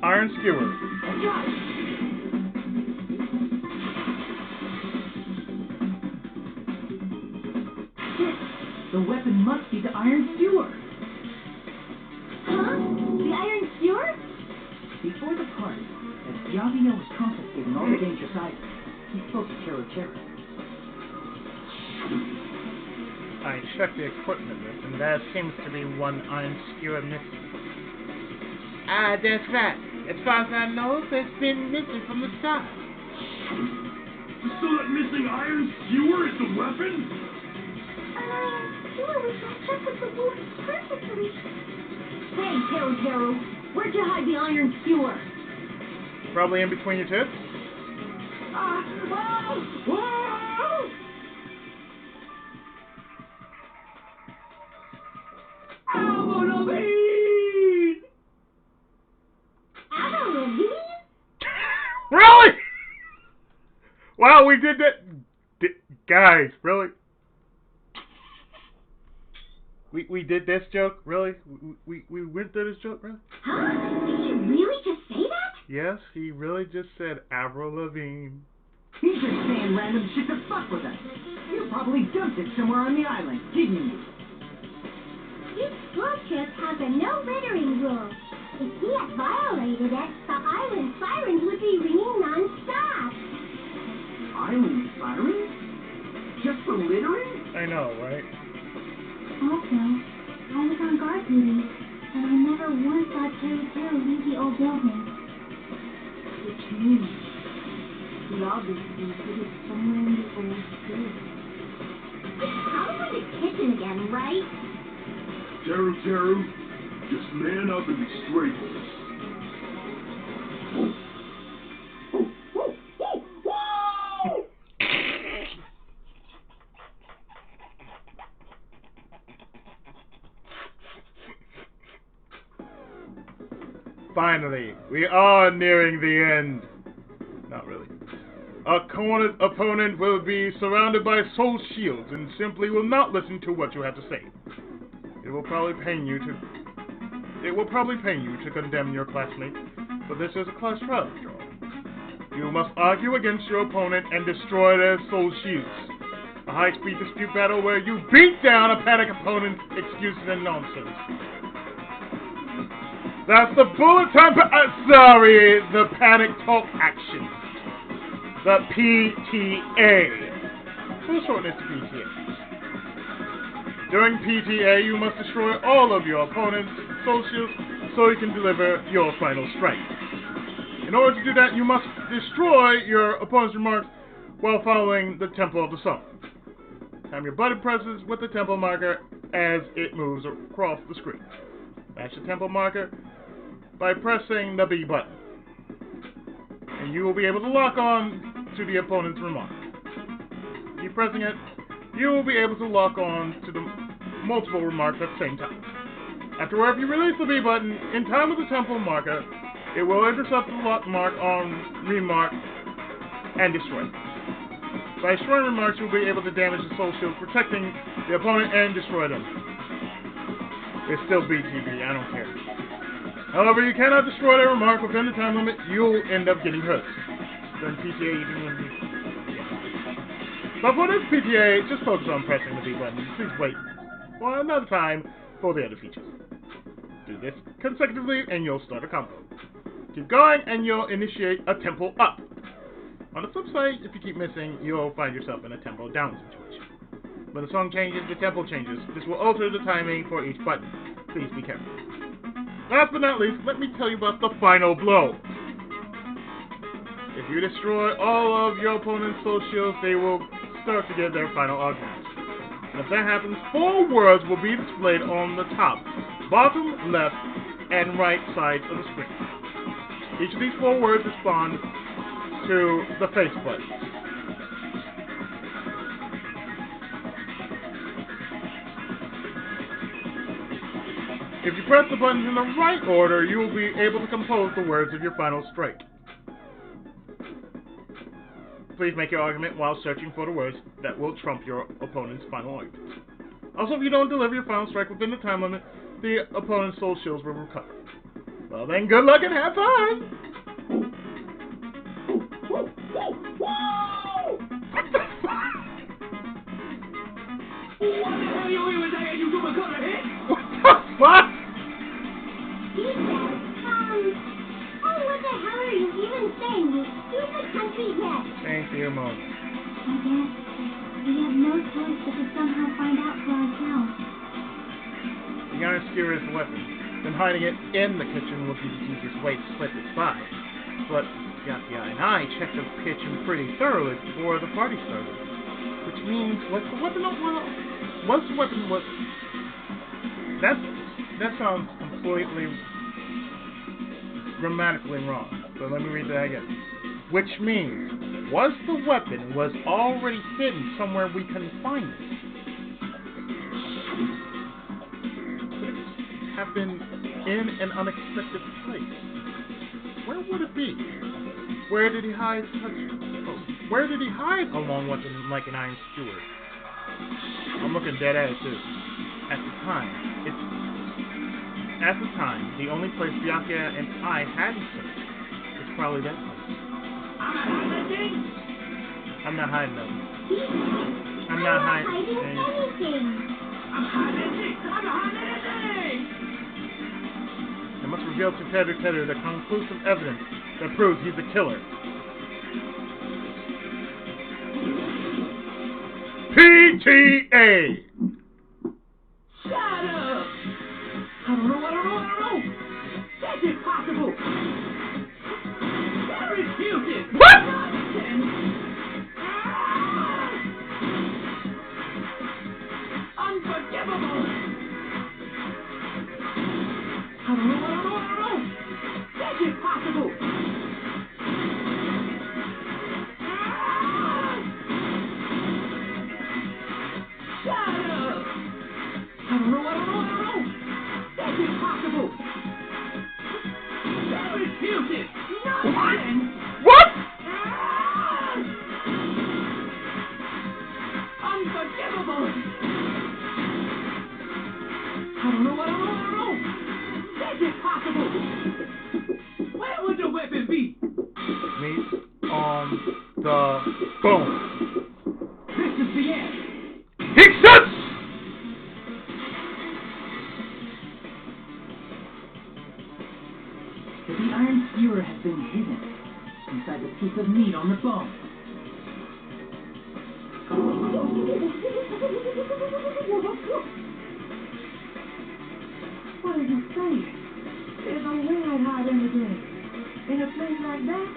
Iron skewer. The weapon must be the iron skewer. Huh? Yavino was confiscating all the dangerous items. He spoke to Teru. I checked the equipment list, and there seems to be one iron skewer missing. Ah, that's right. As far as I know, it's been missing from the start. So that missing iron skewer is the weapon? Skewer was matched up with the wolf perfectly. Hey, Teru, where'd you hide the iron skewer? Probably in between your tits? Whoa! Avril Lavigne? Really? Wow, we did that. Guys, really? We did this joke? Really? We went through this joke, really? Huh? Did he really just say that? Yes, he really just said Avril Lavigne. He's just saying random shit to fuck with us. You probably dumped it somewhere on the island, didn't you? This school trip has a no littering rule. If he had violated it, the island sirens would be ringing non-stop. Island sirens? Just for littering? I know, right? Also, I was on guard duty, and I never once saw Teru leave the old building. Which means he obviously put it somewhere in the old school. It's probably the kitchen again, right? Teru, just man up and be straight with us. Finally, we are nearing the end. Not really. Our opponent will be surrounded by soul shields and simply will not listen to what you have to say. It will probably pain you to condemn your classmate, but this is a class trial after all. You must argue against your opponent and destroy their soul shields. A high-speed dispute battle where you beat down a panic opponent's excuses and nonsense. That's the bullet time. The panic talk action. The PTA. We'll shorten it to PTA. During PTA, you must destroy all of your opponent's soul shields so you can deliver your final strike. In order to do that, you must destroy your opponent's remarks while following the tempo of the song. Time your button presses with the tempo marker as it moves across the screen. Match the tempo marker by pressing the B button, and you will be able to lock on to the opponent's remark. Keep pressing it, you will be able to lock on to the multiple remarks at the same time. Afterward, if you release the B button in time with the tempo marker, it will intercept the lock mark on remark and destroy it. By destroying remarks, you will be able to damage the soul shield, protecting the opponent and destroy them. It's still BTB, I don't care. However, you cannot destroy their remark within the time limit, you'll end up getting hurt. During PTA, you can win. But for this PTA, just focus on pressing the B button. Please wait for another time for the other features. Do this consecutively and you'll start a combo. Keep going and you'll initiate a tempo up. On the flip side, if you keep missing, you'll find yourself in a tempo down situation. When the song changes, the tempo changes. This will alter the timing for each button. Please be careful. Last but not least, let me tell you about the final blow. If you destroy all of your opponent's soul shields, they will start to get their final arguments. And if that happens, 4 words will be displayed on the top, bottom, left, and right sides of the screen. Each of these 4 words respond to the face button. If you press the buttons in the right order, you will be able to compose the words of your final strike. Please make your argument while searching for the words that will trump your opponent's final argument. Also, if you don't deliver your final strike within the time limit, the opponent's soul shields will recover. Well then, good luck and have fun! What the fuck? What the hell you even saying? You gonna cut a hit? What the fuck? He said, what the hell are you even saying? feet yet. Thank you, Mom. I guess we have no choice but to somehow find out for ourselves. The iron skewer is the weapon. Then hiding it in the kitchen would be the easiest way to slip its side. But Yakia and I checked the kitchen pretty thoroughly before the party started. Which means, was the weapon that sounds completely grammatically wrong. So let me read that again. Which means, was the weapon already hidden somewhere we couldn't find it? Could it have been in an unexpected place? Where would it be? Where did he hide along with him like an iron skewer? I'm looking dead at it too. At the time, the only place Byakuya and I hadn't searched was probably that place. I'm not hiding nothing. I'm not hiding anything. I'm hiding anything. I must reveal to Tedder the conclusive evidence that proves he's the killer. PTA! Shut up! I don't know. That's impossible! I refuse it! What? Unforgivable! I don't know. That's impossible! Shut up! I don't know. That's impossible! I refuse it! No! What? Unforgivable! I don't know. That's impossible! Where would the weapon be? Meat on the bone. This is the end! Exists! But the iron skewer has been hidden inside the piece of meat on the bone. What are you saying? There's no way I'd hide anything. In a place like that?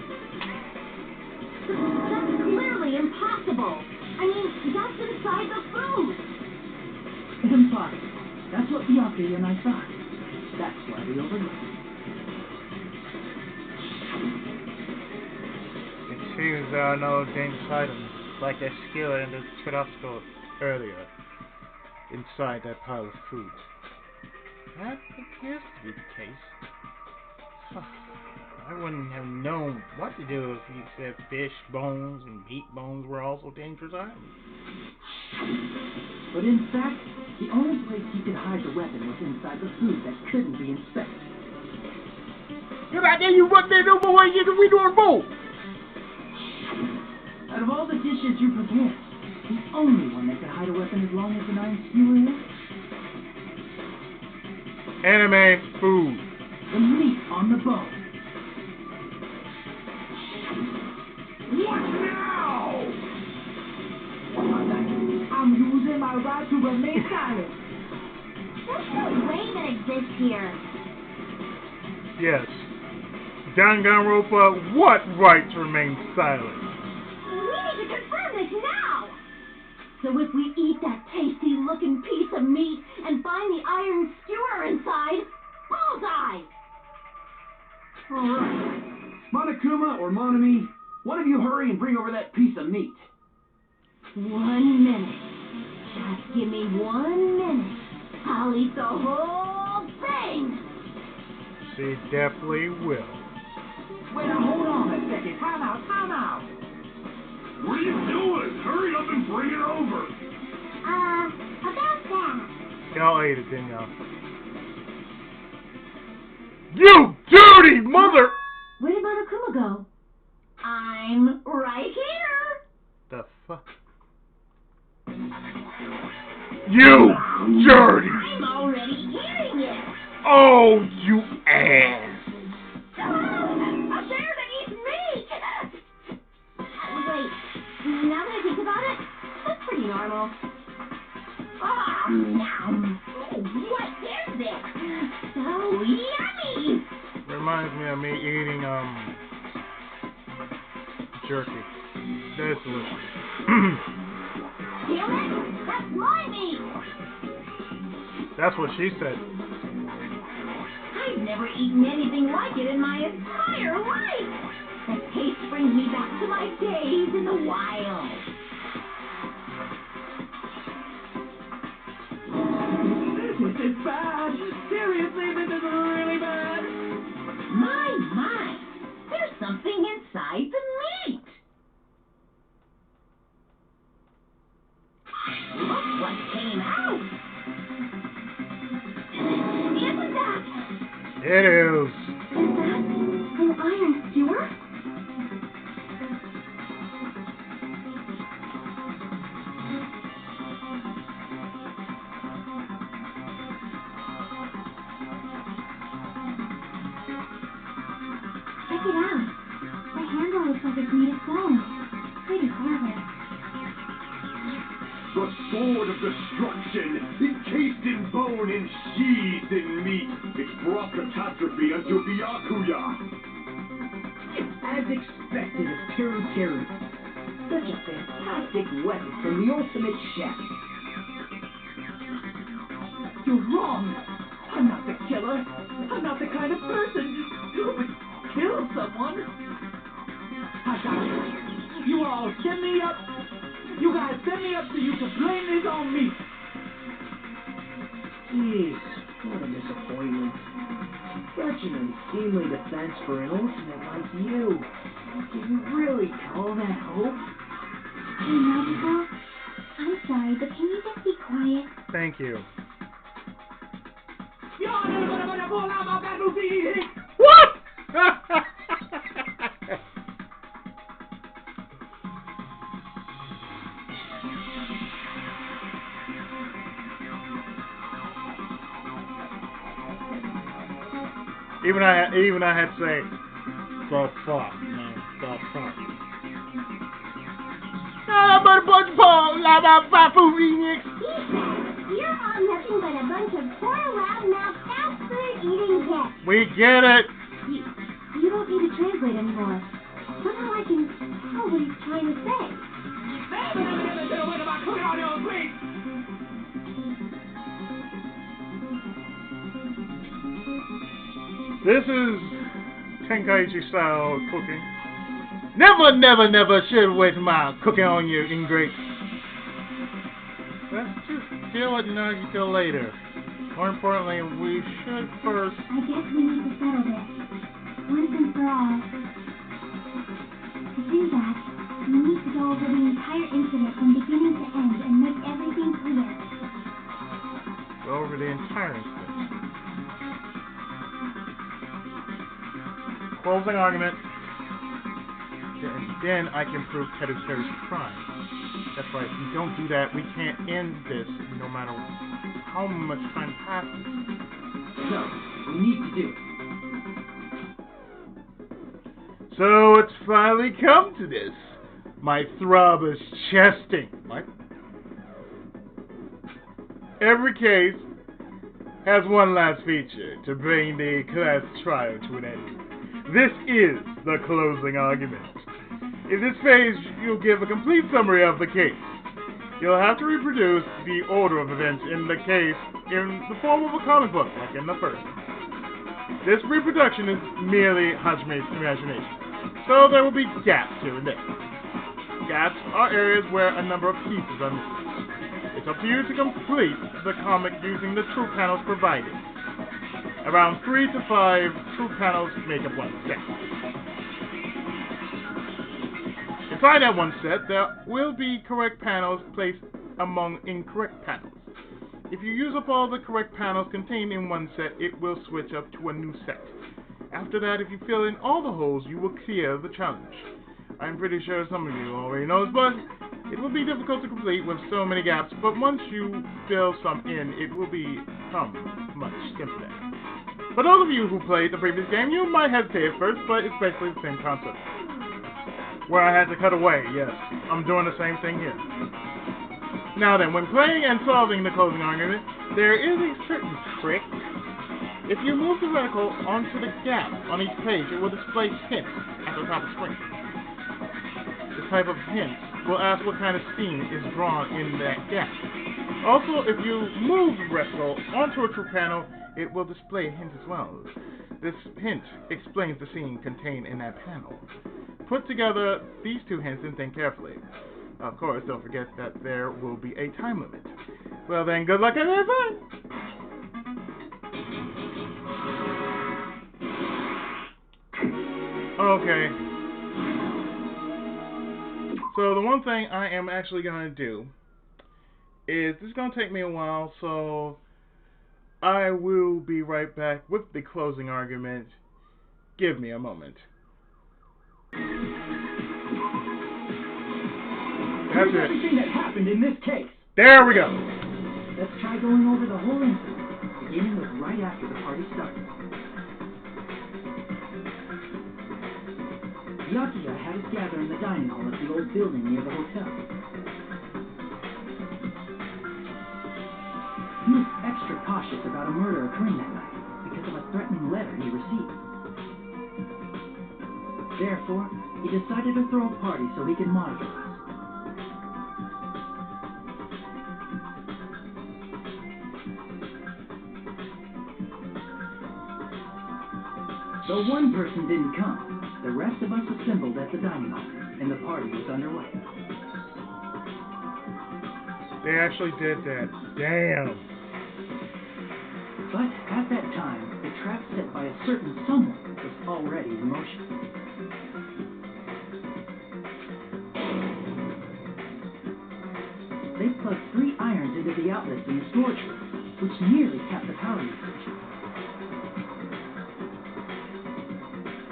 That's clearly impossible. I mean, that's inside the food. Impossible. That's what Byakuya and I thought. That's why we overlooked it. It seems there are no dangerous items like that skewer and the churrasco earlier inside that pile of food. That appears to be the case. I wouldn't have known what to do if he said fish bones and meat bones were also dangerous items. But in fact, the only place he could hide the weapon was inside the food that couldn't be inspected. Get out there, you run that over where you do we doing both? Out of all the dishes you prepared, the only one that could hide a weapon as long as an iron skewer is Anime food. the meat on the bone. What now? I'm using my right to remain silent. There's no way that exists here. Yes. Danganronpa, what right to remain silent? We need to confirm this now. So if we eat that tasty-looking piece of meat and find the iron skewer inside, bullseye! Alright. Monokuma or Monami, one of you hurry and bring over that piece of meat. 1 minute. Just give me 1 minute. I'll eat the whole thing. She definitely will. Wait, now hold on a second. Time out. What are you doing? Hurry up and bring it over. About that. Y'all ate it, didn't y'all? You dirty mother! Where did Monokuma go? I'm right here. The fuck? You dirty! I'm already eating it. Oh, you ass! A bear that eats meat. caramel. Oh, nom. Oh, what is this? So yummy. Reminds me of me eating jerky. This was Kill it? That's my meat. that's what she said. I've never eaten anything like it in my entire life. The taste brings me back to my days in the wild. This is bad. Seriously, this is really bad. My. There's something inside the meat. Look what came out. Isn't that? It is. Is that an iron skewer? Check it out. The handle looks like it's made of bone. Pretty clever. The sword of destruction, encased in bone and sheathed in meat. It's brought catastrophe unto Byakuya. As expected of Teru. Such a fantastic weapon from the ultimate chef. You're wrong. I'm not the killer. I'm not the kind of person who would kill someone. I got it. You all send me up. You guys send me up so you can blame this on me. Jeez, what a disappointment. Such an unseemly defense for an ultimate like you. Can you really call that hope? Hey, Magical. I'm sorry, but can you just be quiet? Thank you. What? Even I had to say, the fuck, man, the fuck. You're all nothing but a bunch of poor, loud-mouthed, fast-food-eating cats. We get it. You don't need to translate anymore. Somehow I can tell what he's trying to say. This is Tenkaichi style cooking. Never should waste my cooking on your ingrates. Let's just deal with Nagito later. More importantly, we should first... I guess we need to settle this. Once and for all. To do that, we need to go over the entire incident from beginning to end and make everything clear. Go over the entire incident. Closing argument. Then I can prove Teru's crime. That's right, if we don't do that, we can't end this no matter how much time passes. So, we need to do it. So it's finally come to this. My throb is chesting. What? Every case has one last feature to bring the class trial to an end. This is the closing argument. In this phase, you'll give a complete summary of the case. You'll have to reproduce the order of events in the case in the form of a comic book, like in the first. This reproduction is merely Hajime's imagination, so there will be gaps here and there. Gaps are areas where a number of pieces are missing. It's up to you to complete the comic using the true panels provided. Around 3 to 5 true panels make up one set. Inside that one set, there will be correct panels placed among incorrect panels. If you use up all the correct panels contained in one set, it will switch up to a new set. After that, if you fill in all the holes, you will clear the challenge. I'm pretty sure some of you already know this, but it will be difficult to complete with so many gaps, but once you fill some in, it will become much simpler. For those of you who played the previous game, you might hesitate at first, but it's basically the same concept. Where I had to cut away, yes. I'm doing the same thing here. Now then, when playing and solving the closing argument, there is a certain trick. If you move the reticle onto the gap on each page, it will display hints at the top of the screen. This type of hint will ask what kind of scene is drawn in that gap. Also, if you move the reticle onto a true panel, it will display a hint as well. This hint explains the scene contained in that panel. Put together these two hints and think carefully. Of course, don't forget that there will be a time limit. Well then, good luck and have fun! Okay. So the one thing I am actually going to do is, this is going to take me a while, so I will be right back with the closing argument. Give me a moment. That's it. Everything that happened in this case. There we go. Let's try going over the whole incident, beginning with right after the party started. Byakuya had us gather in the dining hall of the old building near the hotel. He was extra cautious about a murder occurring that night because of a threatening letter he received. Therefore, he decided to throw a party so he could monitor us. Though one person didn't come, the rest of us assembled at the dining hall, and the party was underway. They actually did that. Damn. But at that time, the trap set by a certain someone was already in motion. They plugged 3 irons into the outlets in the storage room, which nearly capped the power usage.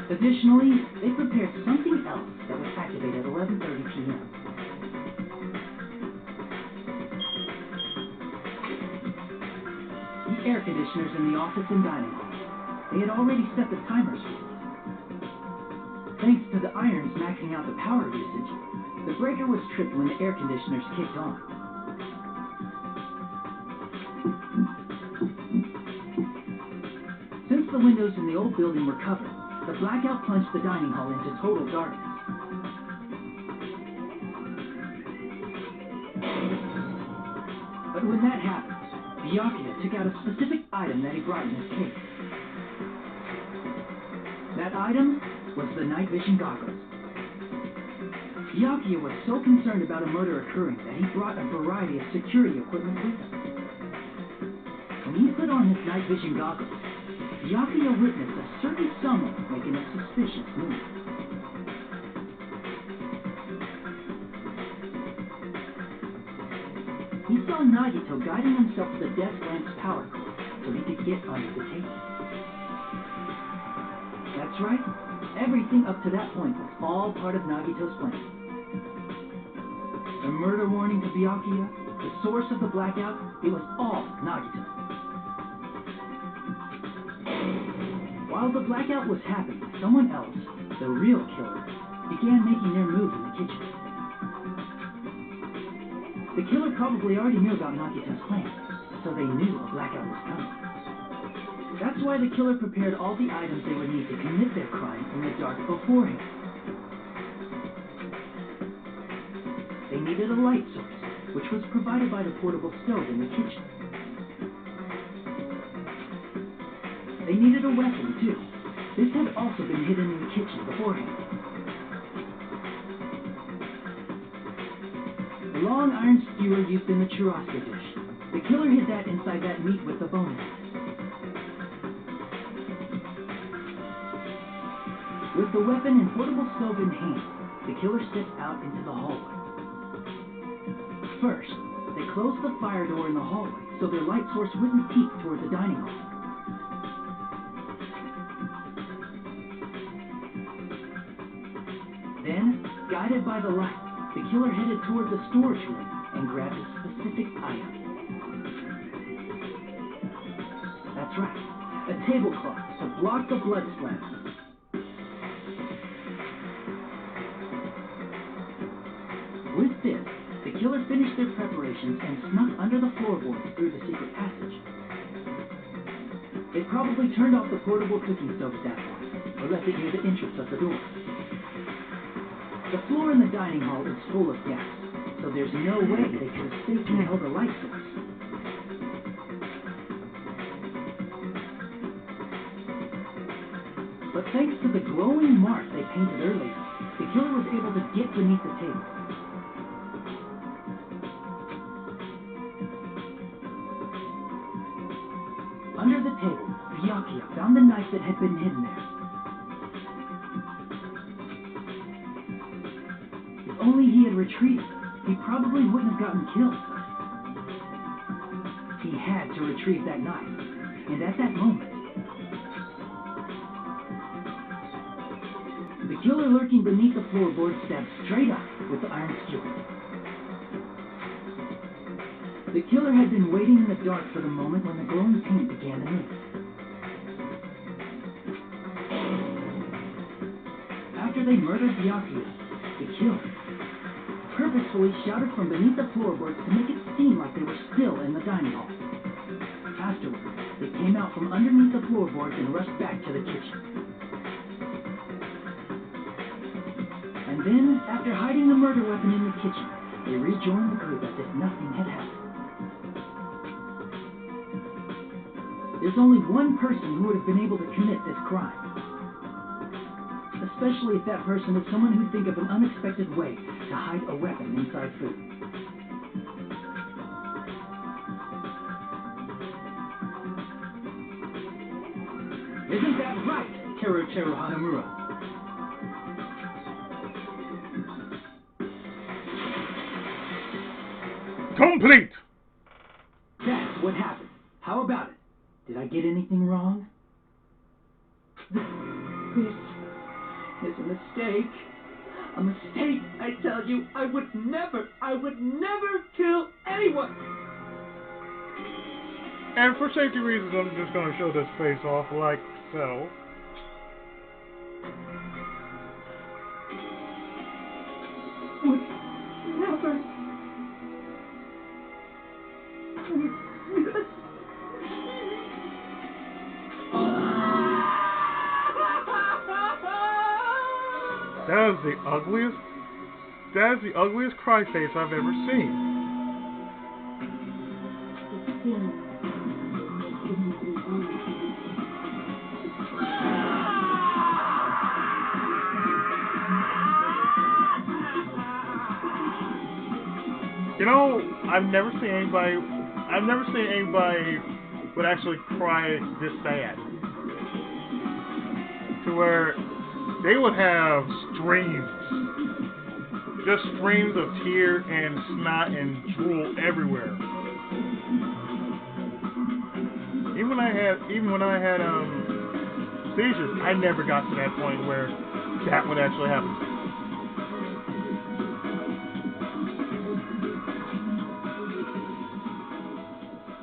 Additionally, they prepared something else that would activate at 11:30 p.m. The air conditioners in the office and dining hall. They had already set the timers for this. Thanks to the irons maxing out the power usage, the breaker was tripped when the air conditioners kicked on. Since the windows in the old building were covered, the blackout plunged the dining hall into total darkness. But when that happened, Byakuya took out a specific item that he brought in his case. That item was the night vision goggles. Byakuya was so concerned about a murder occurring that he brought a variety of security equipment with him. When he put on his night vision goggles, Byakuya witnessed a certain someone making a suspicious move. He saw Nagito guiding himself to the desk lamp's power cord so he could get under the table. That's right, everything up to that point was all part of Nagito's plan. The murder warning to Byakuya, the source of the blackout, it was all Nagito. While the blackout was happening, someone else, the real killer, began making their move in the kitchen. The killer probably already knew about Nagito's plan, so they knew a blackout was coming. That's why the killer prepared all the items they would need to commit their crime in the dark beforehand. They needed a light source, which was provided by the portable stove in the kitchen. They needed a weapon, too. This had also been hidden in the kitchen beforehand. The long iron skewer used in the churrasco dish. The killer hid that inside that meat with the bone in it. With the weapon and portable stove in hand, the killer stepped out into the hallway. First, they closed the fire door in the hallway so their light source wouldn't peek toward the dining hall. Then, guided by the light, the killer headed toward the storage room and grabbed a specific item. That's right, a tablecloth to block the blood splatter. With this, the the killer finished their preparations and snuck under the floorboards through the secret passage. They probably turned off the portable cooking stove at that point, or left it near the entrance of the door. The floor in the dining hall is full of gas, so there's no way they could have safely held a light source. But thanks to the glowing mark they painted earlier, the killer was able to get beneath the table. Under the table, Byakuya found the knife that had been hidden there. If only he had retrieved it, he probably wouldn't have gotten killed. He had to retrieve that knife, and at that moment, the killer lurking beneath the floorboard stabbed straight up with the iron skewer. The killer had been waiting in the dark for the moment when the glowing paint began to move. After they murdered Byakuya, the killer purposefully shouted from beneath the floorboards to make it seem like they were still in the dining hall. Afterwards, they came out from underneath the floorboards and rushed back to the kitchen. And then, after hiding the murder weapon in the kitchen, they rejoined the group as if nothing had happened. There's only one person who would have been able to commit this crime. Especially if that person is someone who'd think of an unexpected way to hide a weapon inside food. Isn't that right, Teru Hanamura? Complete! That's what happened. How about it? Did I get anything wrong? This is a mistake. A mistake, I tell you. I would never kill anyone. And for safety reasons, I'm just going to show this face off like so. Would never. That is the ugliest cry face I've ever seen. You know, I've never seen anybody would actually cry this sad. To where they would have streams. Just streams of tear and snot and drool everywhere. Even when I had seizures, I never got to that point where that would actually happen.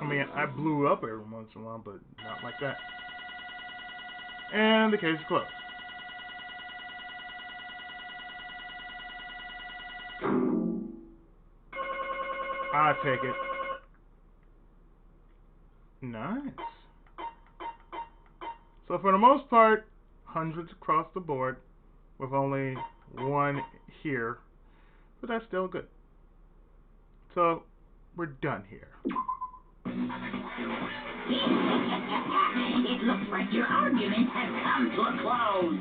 I mean, I blew up every once in a while, but not like that. And the case is closed. I take it. Nice. So for the most part, hundreds across the board, with only one here. But that's still good. So, we're done here. It looks like your argument has come to a close.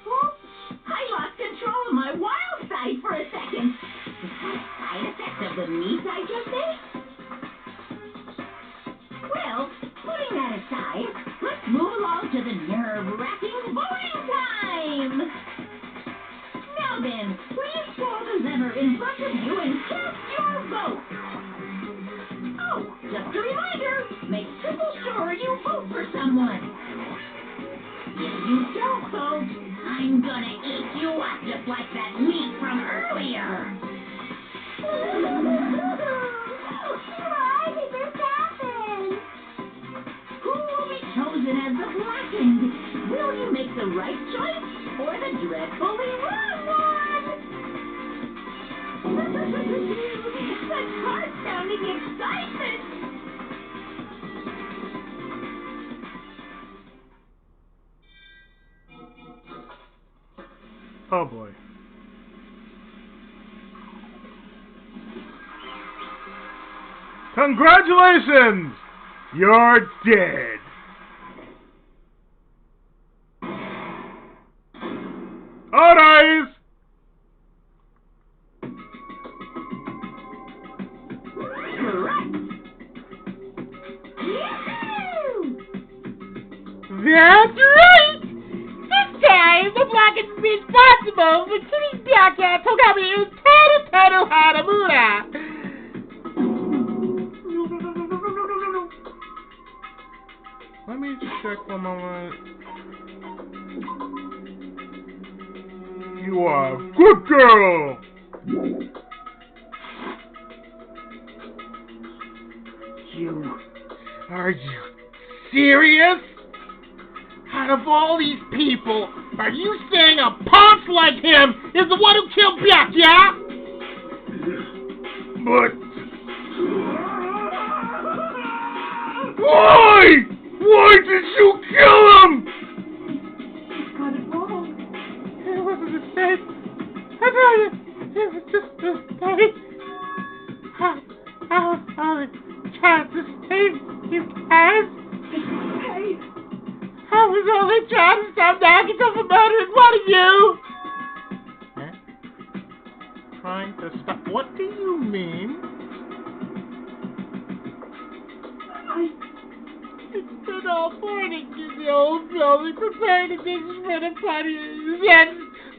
Oops, I lost control of my wild side for a second. Is that a side effect of the meat I just ate? Well, putting that aside, let's move along to the nerve-wracking voting time! Now then, please pull the lever in front of you and cast your vote! Oh, just a reminder, make triple sure you vote for someone! If you don't vote, I'm gonna eat you up just like that meat from earlier! Why did this happen? Who will be chosen as the blackened? Will you make the right choice or the dreadfully wrong one? Such heart-pounding excitement! Oh boy. Congratulations! You're dead. Alright! Correct! Yahoo! That's right! This time, the block is responsible for killing Byakuya Togami Teru Haramura! Let me check one moment. You are a good girl! Are you serious? Out of all these people, are you saying a punk like him is the one who killed Byakuya? But... Why? Why did you kill him? Got it wrong. It was a mistake. I tell you, it was just a mistake. I'll try to save you guys. Hey, I was only trying to stop Nagito from murdering one of you. Huh? Trying to stop... What do you mean? It's been all morning in the old building preparing the dishes for the party. Yes,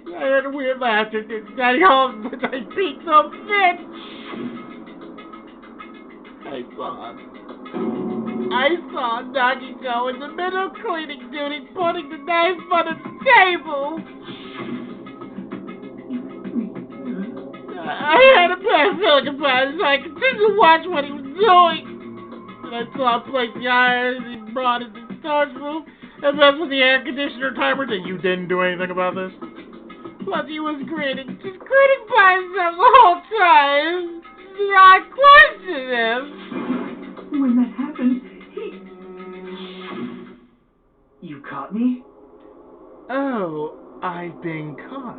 I heard a weird laughter. Got home, but I beat some bitch. I saw Nagito in the middle of cleaning duty putting the knife on the table. I had a feeling about it, so I continued to watch what he was doing. And I saw him place the irons he brought into the storage room and messed with the air conditioner timers, and You didn't do anything about this? plus he was grinning, just grinning by himself the whole time. I questioned him. when that happened, You caught me? Oh, I've been caught.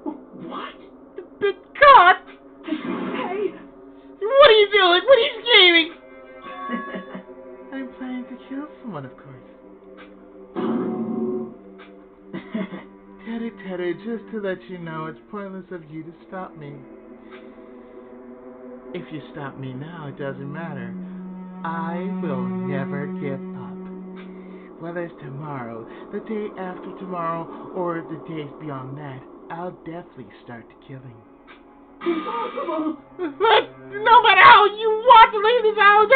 What? Been caught? hey, What are you doing? What are you scheming? I'm planning to kill someone, of course. Teru, just to let you know, it's pointless of you to stop me. If you stop me now, it doesn't matter. I will never give up. Whether it's tomorrow, the day after tomorrow, or the days beyond that, I'll definitely start killing. impossible. But no matter how you want to leave this house,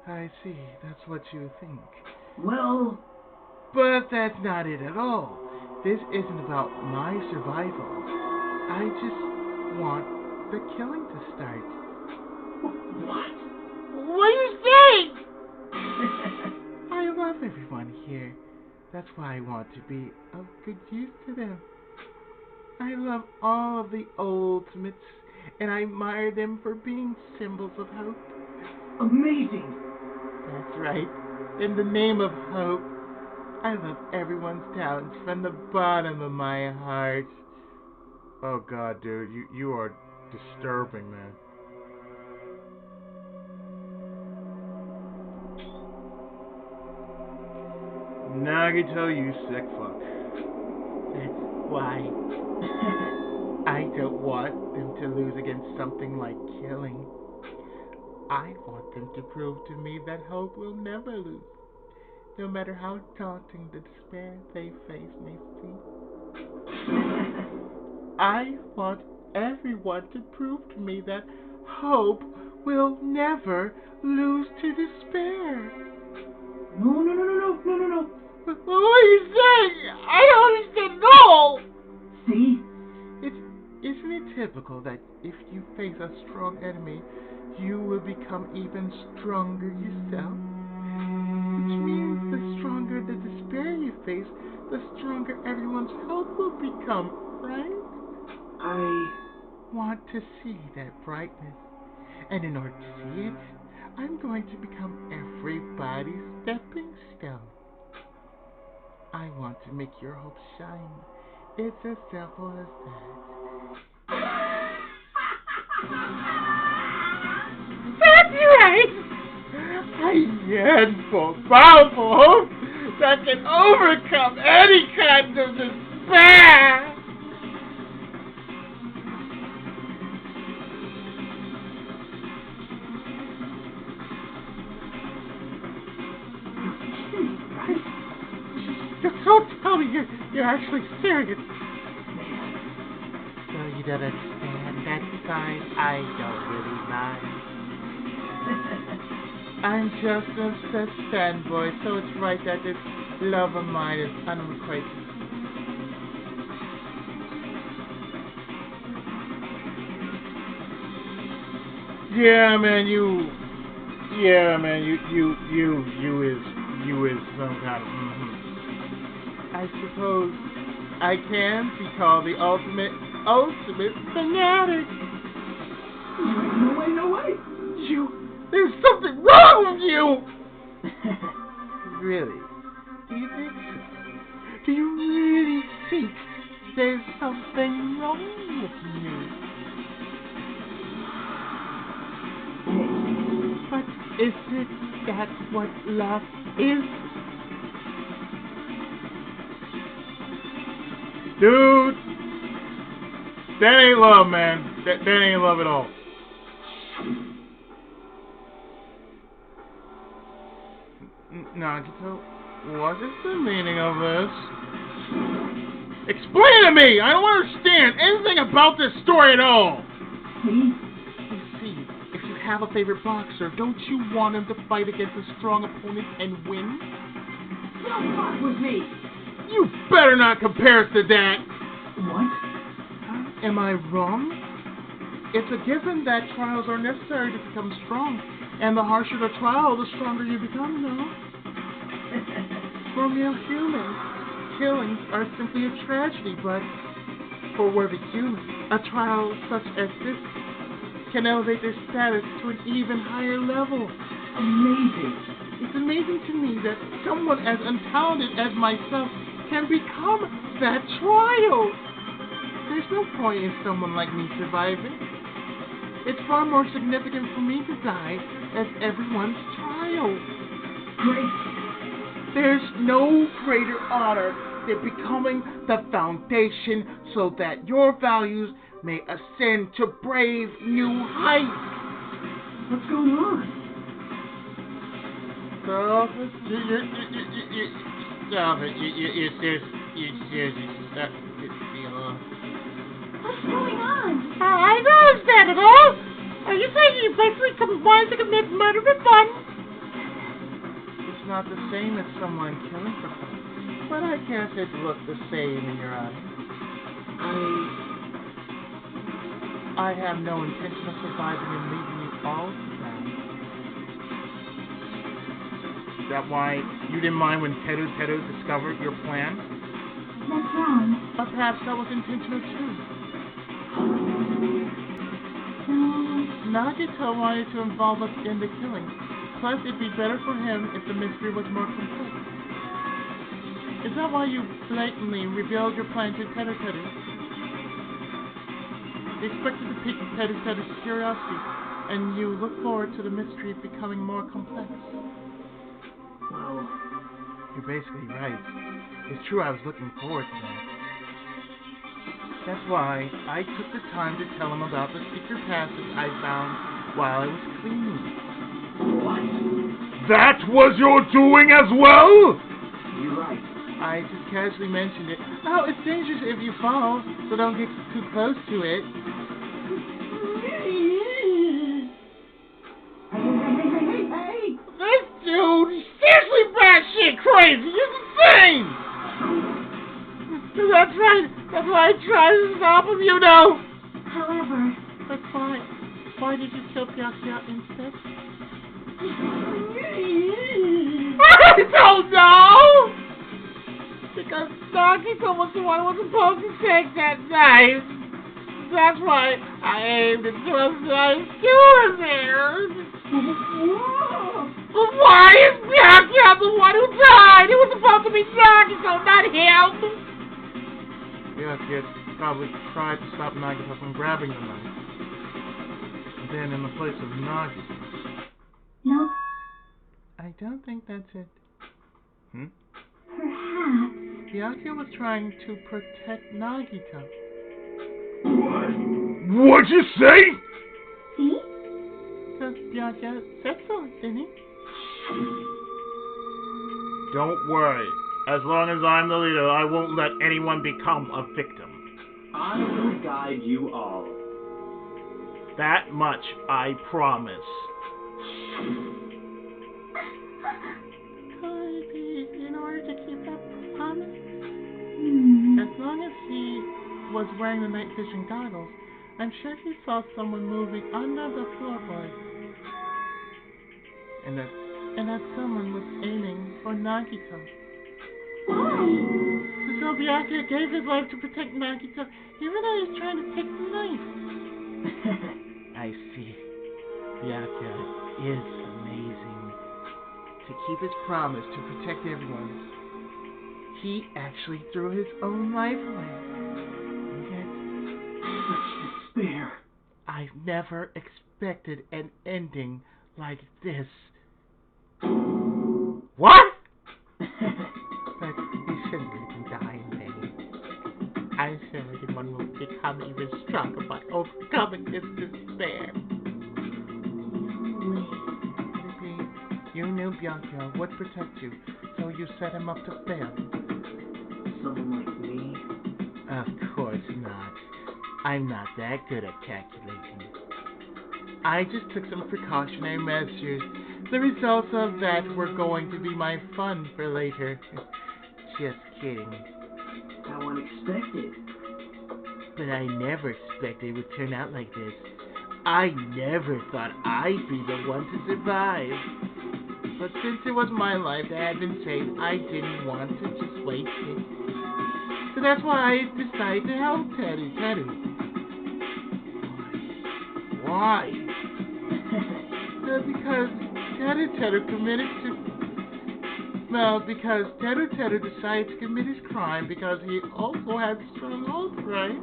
I see, that's what you think. Well, But that's not it at all. This isn't about my survival. I just want the killing to start. what? what are you saying? I love everyone here. That's why I want to be of good use to them. I love all of the ultimates, and I admire them for being symbols of hope. Amazing! That's right. In the name of hope, I love everyone's talents from the bottom of my heart. Oh God, dude, you are disturbing, man. Nagito, you sick fuck. That's why I don't want them to lose against something like killing. I want them to prove to me that hope will never lose, no matter how daunting the despair they face may seem. I want everyone to prove to me that hope will never lose to despair. No. What are you saying? I don't understand at all. See? Isn't it typical that if you face a strong enemy, you will become even stronger yourself? Which means the stronger the despair you face, the stronger everyone's hope will become, right? want to see that brightness. And in order to see it, I'm going to become everybody's stepping stone. I want to make your hope shine. It's as simple as that. That's right! I yearn for powerful hope that can overcome any kind of despair! Don't tell me you're actually serious. So you don't understand. That's fine. I don't really mind. I'm just an obsessed fanboy, so it's right that this love of mine is unrequited. Yeah, man, you is some kind of. I suppose I can be called the ultimate fanatic. No way. There's something wrong with you! Really? Do you think so? Do you really think there's something wrong with me? But isn't that what love is? Dude, that ain't love, man. That ain't love at all. Nagito, what is the meaning of this? Explain to me! I don't understand anything about this story at all! You see, if you have a favorite boxer, don't you want him to fight against a strong opponent and win? Don't fuck with me! You better not compare us to that! What? Am I wrong? It's a given that trials are necessary to become strong, and the harsher the trial, the stronger you become, no? For mere humans, killings are simply a tragedy, but for worthy humans, a trial such as this can elevate their status to an even higher level. Amazing. It's amazing to me that someone as untalented as myself can become that trial. There's no point in someone like me surviving. It's far more significant for me to die as everyone's trial. Great. There's no greater honor than becoming the foundation so that your values may ascend to brave new heights. What's going on? Stop it. What's going on? I don't understand it all. Are you saying you basically combined to commit murder with fun? It's not the same as someone killing for fun, but I guess it looks the same in your eyes. I have no intention of surviving and leaving you all to die. Is that why you didn't mind when Teru discovered your plan? That's wrong. But perhaps that was intentional too. Nagito wanted to involve us in the killing. Plus, it'd be better for him if the mystery was more complex. Is that why you blatantly revealed your plan to Teru? You expected to pique Teru's curiosity, and you look forward to the mystery becoming more complex. Well, You're basically right. It's true I was looking forward to that. That's why I took the time to tell him about the secret passage I found while I was cleaning. what? That was your doing as well? You're right. I just casually mentioned it. Oh, it's dangerous if you fall, so don't get too close to it. Hey! This dude is seriously batshit crazy. He's insane. That's right. That's why I tried to stop him, you know. However, But why did you kill Pyakuya instead? I don't know! Because Nagito was the one who was supposed to take that knife. that's why I aimed at suicide suicide. But why is Byakuya the one who died? It was supposed to be Nagito, not him. Byakuya probably tried to stop Nagito from grabbing the knife. And then in the place of Nagito. No, I don't think that's it. perhaps. Byakuya was trying to protect Nagito. What? What'd you say? See? Because Byakuya said so, didn't he? Don't worry. As long as I'm the leader, I won't let anyone become a victim. I will guide you all. That much I promise. In order to keep that promise, as long as he was wearing the night vision goggles, I'm sure he saw someone moving under the floorboard. And that someone was aiming for Nagito. Why? So Byakuya gave his life to protect Nagito, even though he's trying to take the knife. I see. Byakuya is amazing. To keep his promise to protect everyone, he actually threw his own life away. And yet, Such despair. I've never expected an ending like this. What? But he shouldn't let him die in vain. I'm sure everyone will become even stronger by overcoming his despair. You knew Byakuya would protect you, so you set him up to fail. Someone like me? Of course not. I'm not that good at calculating. I just took some precautionary measures. The results of that were going to be my fun for later. Just kidding. How unexpected. But I never expected it would turn out like this. I never thought I'd be the one to survive. But since it was my life that had been saved, I didn't want to just waste it. So that's why I decided to help Teru. Why? Because Teru committed to... Well, because Teru decided to commit his crime because he also had strong hope, right?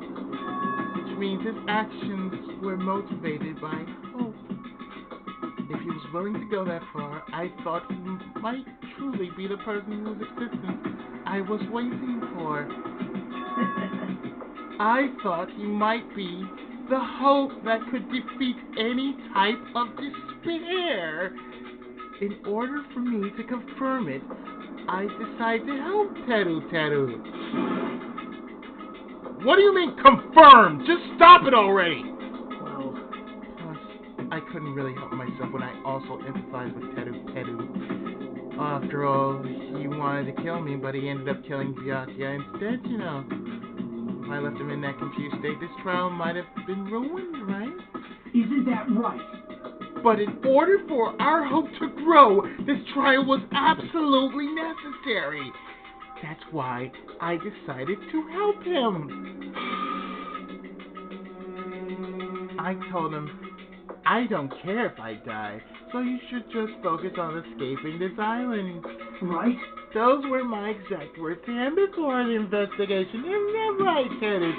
Which means his actions were motivated by hope. If he was willing to go that far, I thought he might truly be the person whose existence I was waiting for. I thought he might be the hope that could defeat any type of despair. In order for me to confirm it, I decided to help Teru. What do you mean, confirmed? Just stop it already! Well, Plus, I couldn't really help myself when I also empathized with Teru. After all, he wanted to kill me, but he ended up killing Byakuya instead, you know. If I left him in that confused state, this trial might have been ruined, right? Isn't that right? But in order for our hope to grow, this trial was absolutely necessary. That's why I decided to help him. I told him, I don't care if I die, so you should just focus on escaping this island. Right? Those were my exact words to him before the investigation. Isn't that right, Teru?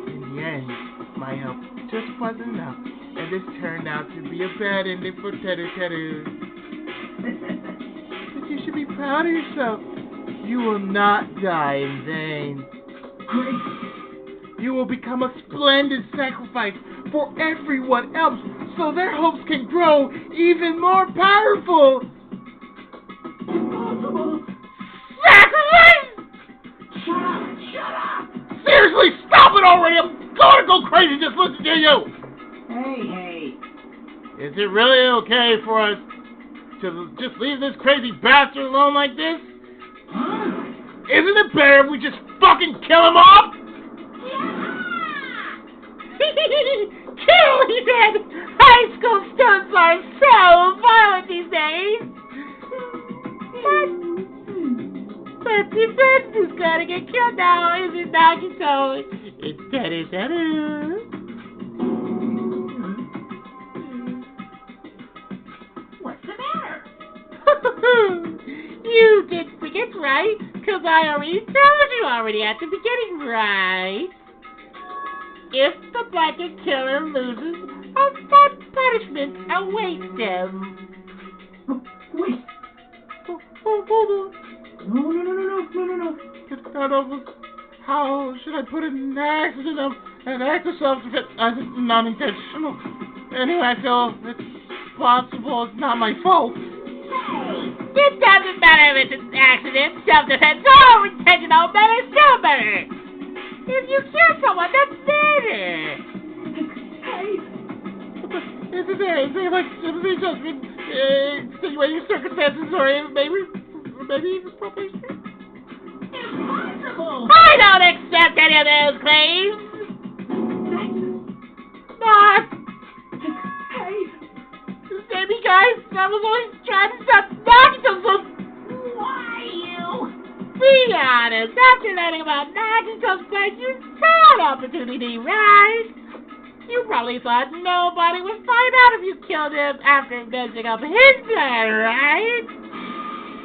In the end, my help just wasn't enough, and this turned out to be a bad ending for Teru. But you should be proud of yourself. You will not die in vain. Great. You will become a splendid sacrifice for everyone else, so their hopes can grow even more powerful. Impossible. Sacrifice! Shut up! Seriously, stop it already! I'm gonna go crazy just listening to you! Hey. Is it really okay for us to just leave this crazy bastard alone like this? Huh? Isn't it better if we just fucking kill him off? Kill, he said! High school students are so violent these days! fancy friend who's gonna get killed now is it Nagito? It's Teru. What's the matter? You didn't forget, right? Because I already told you already at the beginning, right? If the blanket killer loses, a fun punishment awaits him. Wait. No. How should I put an accident of an act of self-defense? Non-intentional. Anyway, I feel it's possible. It's not my fault. It doesn't matter if it's an accident, self-defense, or intentional, but it's still better. If you kill someone, that's better. Hey. Is there like sympathy, judgment, extenuating circumstances, or maybe even probation? Impossible! I don't accept any of those claims. Not. Hey. Baby guys, I was always trying to stop Nagito from... Why you? Be honest, after learning about Nagito's plan, you saw an opportunity, right? You probably thought nobody would find out if you killed him after messing up his plan, right?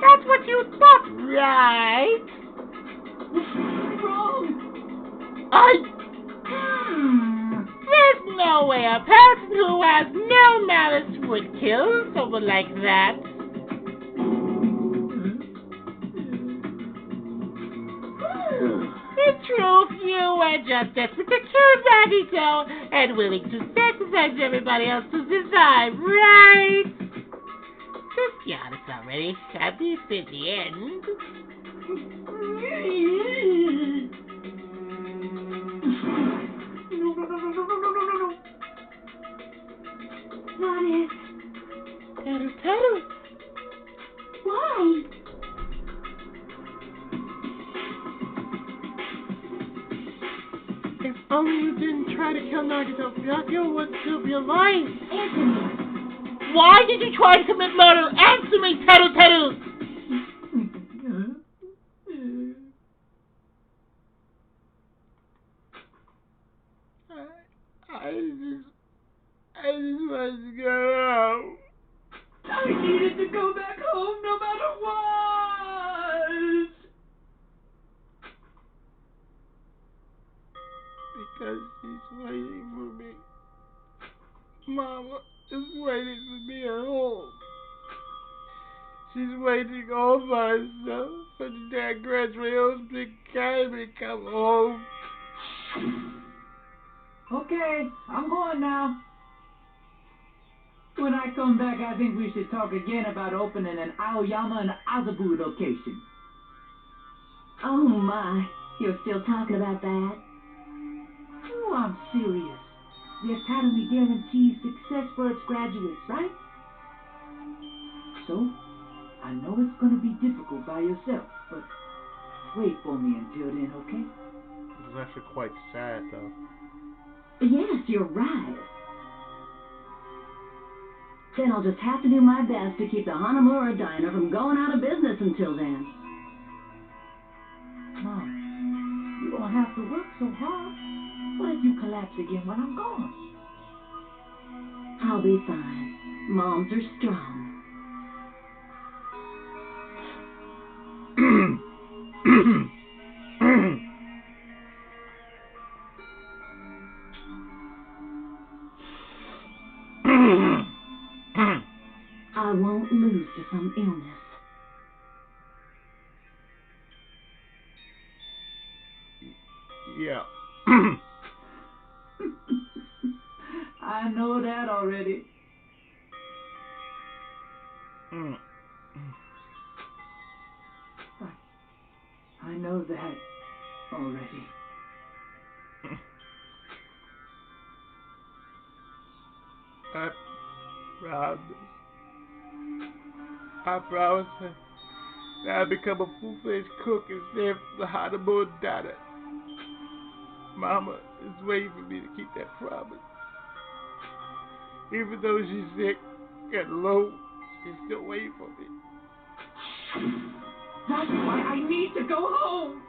That's what you thought, right? Wrong. There's no way a person who has no malice would kill someone like that. In truth, you were just desperate to kill Nagito and willing to sacrifice everybody else to survive, right? Just be honest already, at least in the end. No. Not it. Teru. Why? If only you didn't try to kill Nagito, Byakuya would still be alive. Anthony. Why did you try to commit murder? Answer me, Teru. I just wanted to go home. I needed to go back home no matter what. Because she's waiting for me. Mama is waiting for me at home. She's waiting all by herself for the dad graduates to kindly come home. Okay, I'm going now. When I come back, I think we should talk again about opening an Aoyama and Azabu location. Oh my, you're still talking about that? Oh, I'm serious. The Academy guarantees success for its graduates, right? So, I know it's going to be difficult by yourself, but wait for me until then, okay? It's actually quite sad, though. Yes, you're right. Then I'll just have to do my best to keep the Hanamura Diner from going out of business until then. Mom, you don't have to work so hard. What if you collapse again when I'm gone? I'll be fine. Moms are strong. I won't lose to some illness. Yeah. I know that already. I know that already. I promise that I'll become a full-fledged cook instead of the Hanamura Diner. Mama is waiting for me to keep that promise. Even though she's sick and low, she's still waiting for me. That's why I need to go home.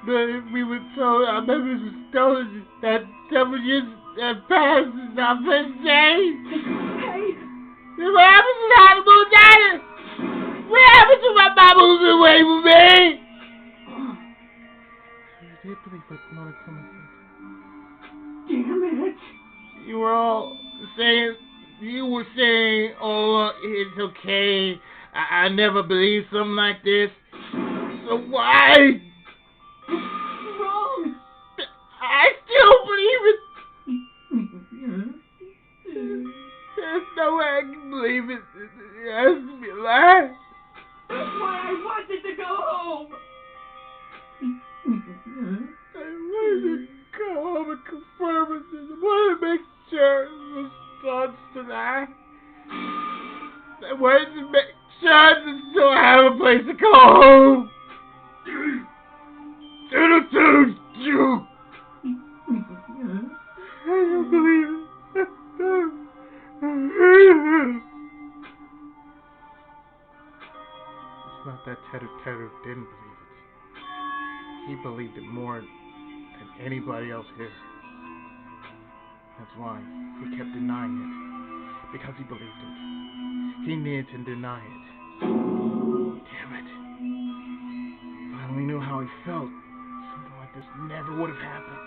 But we were told our memories were stolen, that 7 years have passed since our first day. Hey, What happened to the honeymoon dinner? What happened to my mama who's away from me? I did believe what Mona told me. damn it. You were saying, oh, it's okay. I never believed something like this. So why? Wrong. I still believe it. There's no way I can believe it. It has to be a lie. That's why I wanted to go home. I wanted to go home and confirm it. I wanted to make sure it was thoughts tonight. I wanted to make sure that still have a place to go home. Toodle-toodle, you. I don't believe it. It's not that Teru didn't believe it. He believed it more than anybody else here. That's why he kept denying it. Because he believed it. He needed to deny it. Damn it. If I only knew how he felt, something like this never would have happened.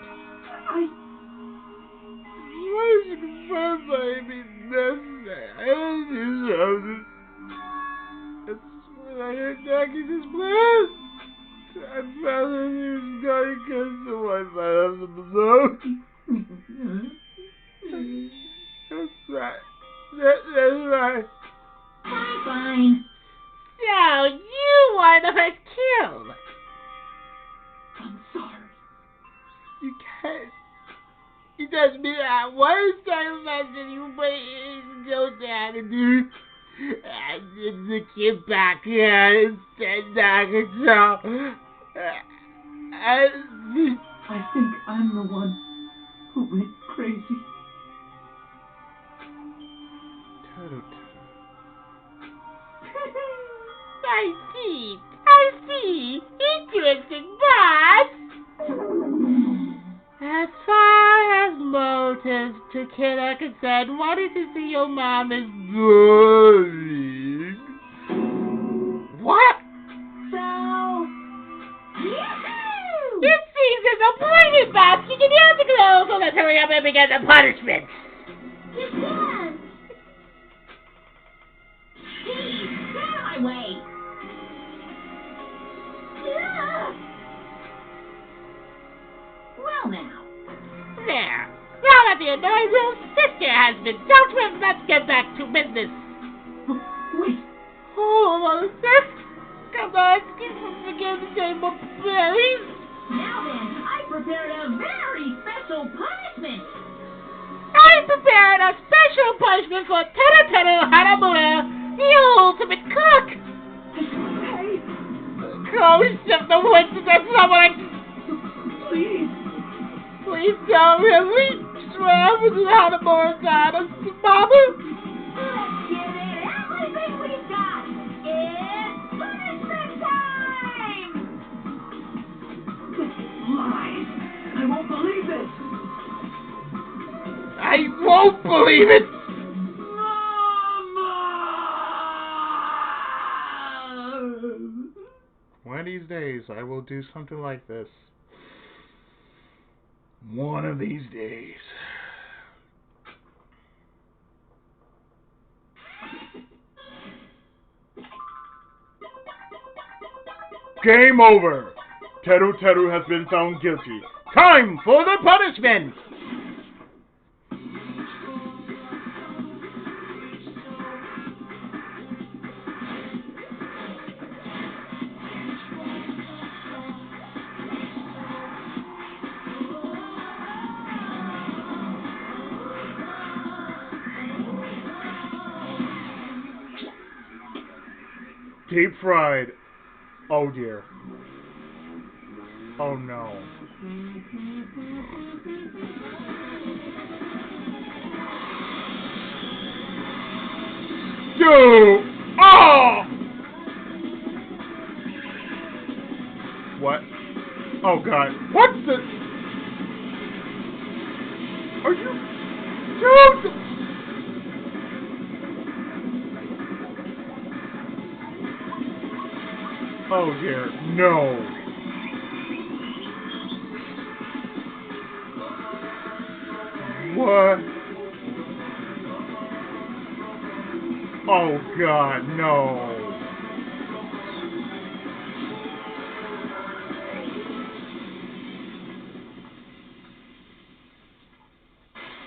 Why did you confirm baby necessary? I didn't do something. That's when I heard Daki's plan. I found that he was going to kill someone by the below. That's right. That's right. Fine. So, you were the first killed. I'm sorry. You can't. He doesn't mean that one sacrifice that you put in so sad to do. I did the kid back here and said that control. I think I'm the one who went crazy. I see. Interesting, but as far as motives to kill are concerned, wanting to see your mom is boring. What? So, yahoo! It seems there's no point in basking in the afterglow, so let's hurry up and begin the punishment. You can't. Please, get out of my way. Well now. There. Now that the annoying little sister has been dealt with, let's get back to business. Wait. Oh, sis. Come on, begin the table, please. Now then, I prepared a very special punishment. I prepared a special punishment for Teru Hanamura, the ultimate cook. Hey, Oh, shut the woods to that someone. please. Please tell me, have we traveled to Hanamura Goddess, Mama? Let's give it everything we've got. It's punishment time! Lies. I won't believe this. I won't believe it. Mama! One of these days, I will do something like this. One of these days. Game over! Teru has been found guilty. Time for the punishment! Deep fried. Oh dear. Oh no. Dude! Oh! What? Oh god. What the? Are you? Dude! Oh dear. No. What? Oh god, no.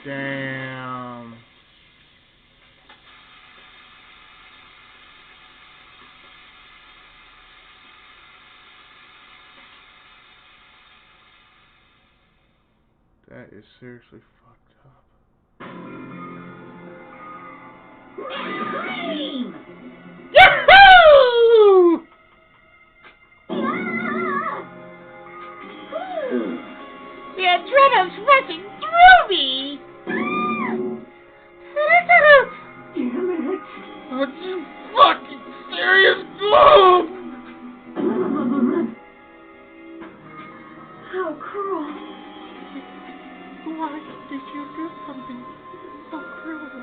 Damn. That is seriously fucked up. Cream! Yahoo! The adrenaline's rushing through me! Damn it. Are you fucking serious? Gloom! How cruel. Why did you do something so cruel?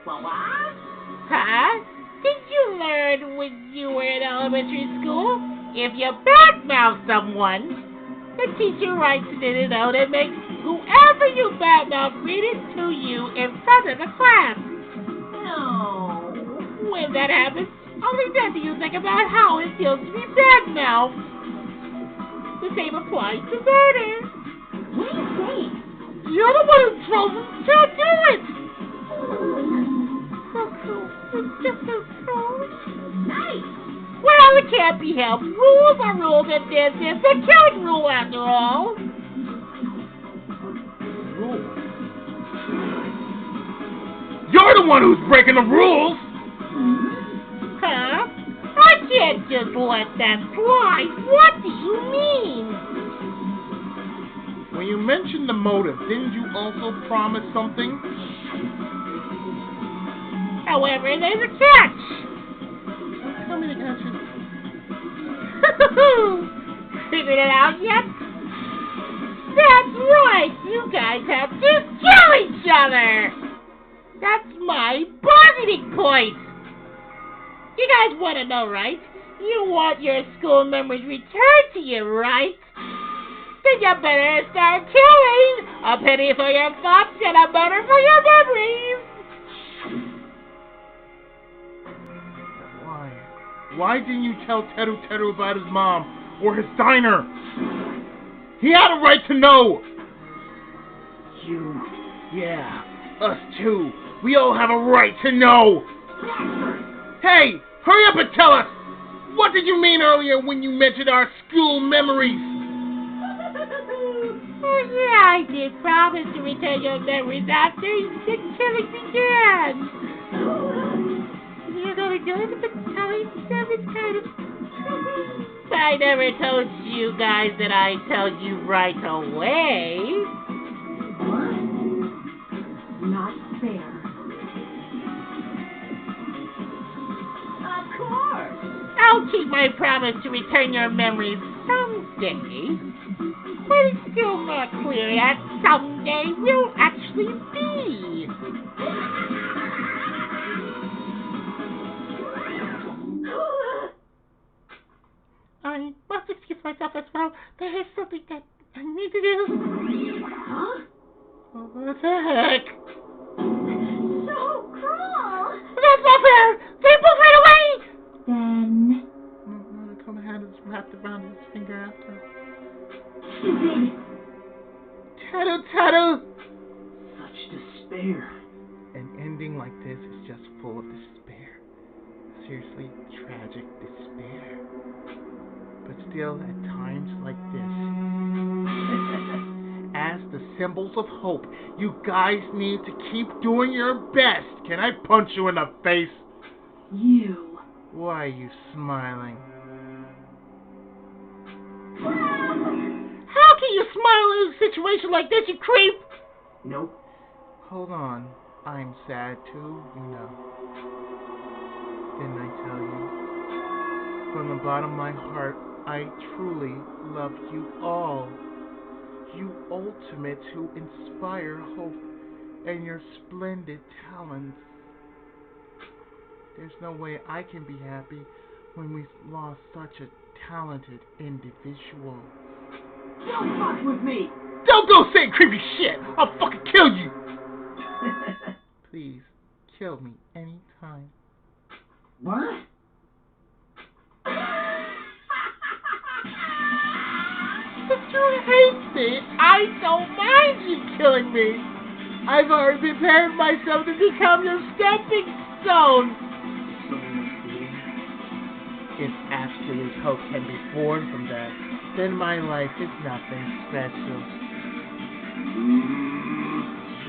What? Huh? Did you learn when you were in elementary school? If you badmouth someone, the teacher writes it in a note and makes whoever you badmouth read it to you in front of the class. No. When that happens, only then do you think about how it feels to be badmouthed. The same applies to murder. What are you saying? You're the one who told him to do it! So cruel. It's just so cruel. Nice! Well, it can't be helped. Rules are rules, and this is the killing rule after all. Rules? You're the one who's breaking the rules! Huh? I can't just let that slide. What do you mean? When you mentioned the motive, didn't you also promise something? However, there's a catch. Tell me the catch is. Figured it out yet? That's right! You guys have to kill each other! That's my bargaining point! You guys want to know, right? You want your school memories returned to you, right? Then you better start killing! A penny for your thoughts and a butter for your memories! Why? Why didn't you tell Teru Teru about his mom or his diner? He had a right to know! You. Yeah. Us too. We all have a right to know! Hey! Hurry up and tell us! What did you mean earlier when you mentioned our school memories? Yeah, I did promise to return your memories after the killing began. You're gonna do it at the time, 7 times. I never told you guys that I tell you right away. What? Not fair. Of course. I'll keep my promise to return your memories someday. But it's still not clear that someday will actually be. I must excuse myself as well. There is something that I need to do. Huh? What the heck? So cruel. That's not fair! They both ran away! Then, The cone hand is wrapped around his finger after. stupid. Tattoo, tattoo! Such despair. An ending like this is just full of despair. Seriously, tragic despair. But still, at times like this, as the symbols of hope, you guys need to keep doing your best. Can I punch you in the face? You. Why are you smiling? How can you smile in a situation like this, you creep? Nope. Hold on. I'm sad too, you know. Didn't I tell you? From the bottom of my heart, I truly love you all. You ultimates who inspire hope and your splendid talents. There's no way I can be happy when we've lost such a talented individual. Don't fuck with me! Don't go saying creepy shit! I'll fucking kill you! Please, kill me anytime. What? If you hate me, I don't mind you killing me. I've already prepared myself to become your stepping stone. If absolute hope can be born from that, then my life is nothing special.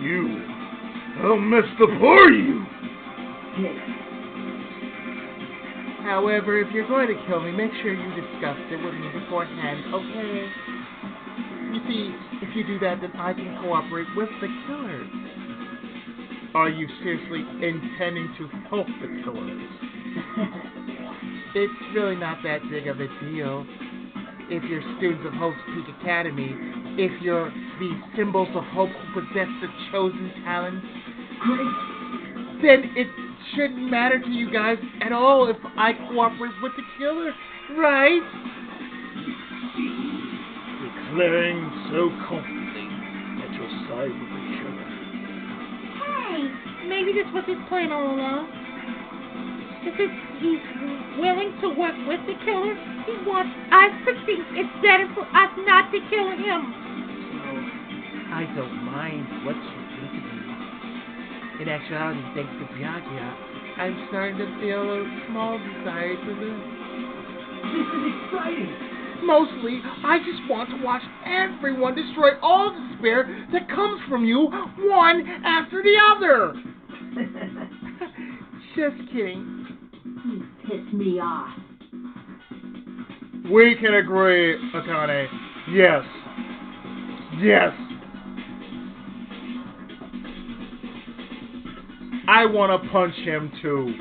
You. I'll mess the party. However, if you're going to kill me, make sure you discuss it with me beforehand, okay? You see, if you do that, then I can cooperate with the killers. Are you seriously intending to help the killers? It's really not that big of a deal. If you're students of Hope's Peak Academy, if you're the symbols of hope who possess the chosen talents, then it shouldn't matter to you guys at all if I cooperate with the killer, right? Declaring so confidently at your side with the killer. Hey, maybe this was his plan all along. If he's willing to work with the killer, he wants us to think it's better for us not to kill him. So, I don't mind what you think of me. In actuality, thanks to Byakuya, I'm starting to feel a small desire to live. This is exciting! Mostly, I just want to watch everyone destroy all despair that comes from you, one after the other! Just kidding. You piss me off. We can agree, Akane. Yes. Yes. I want to punch him too.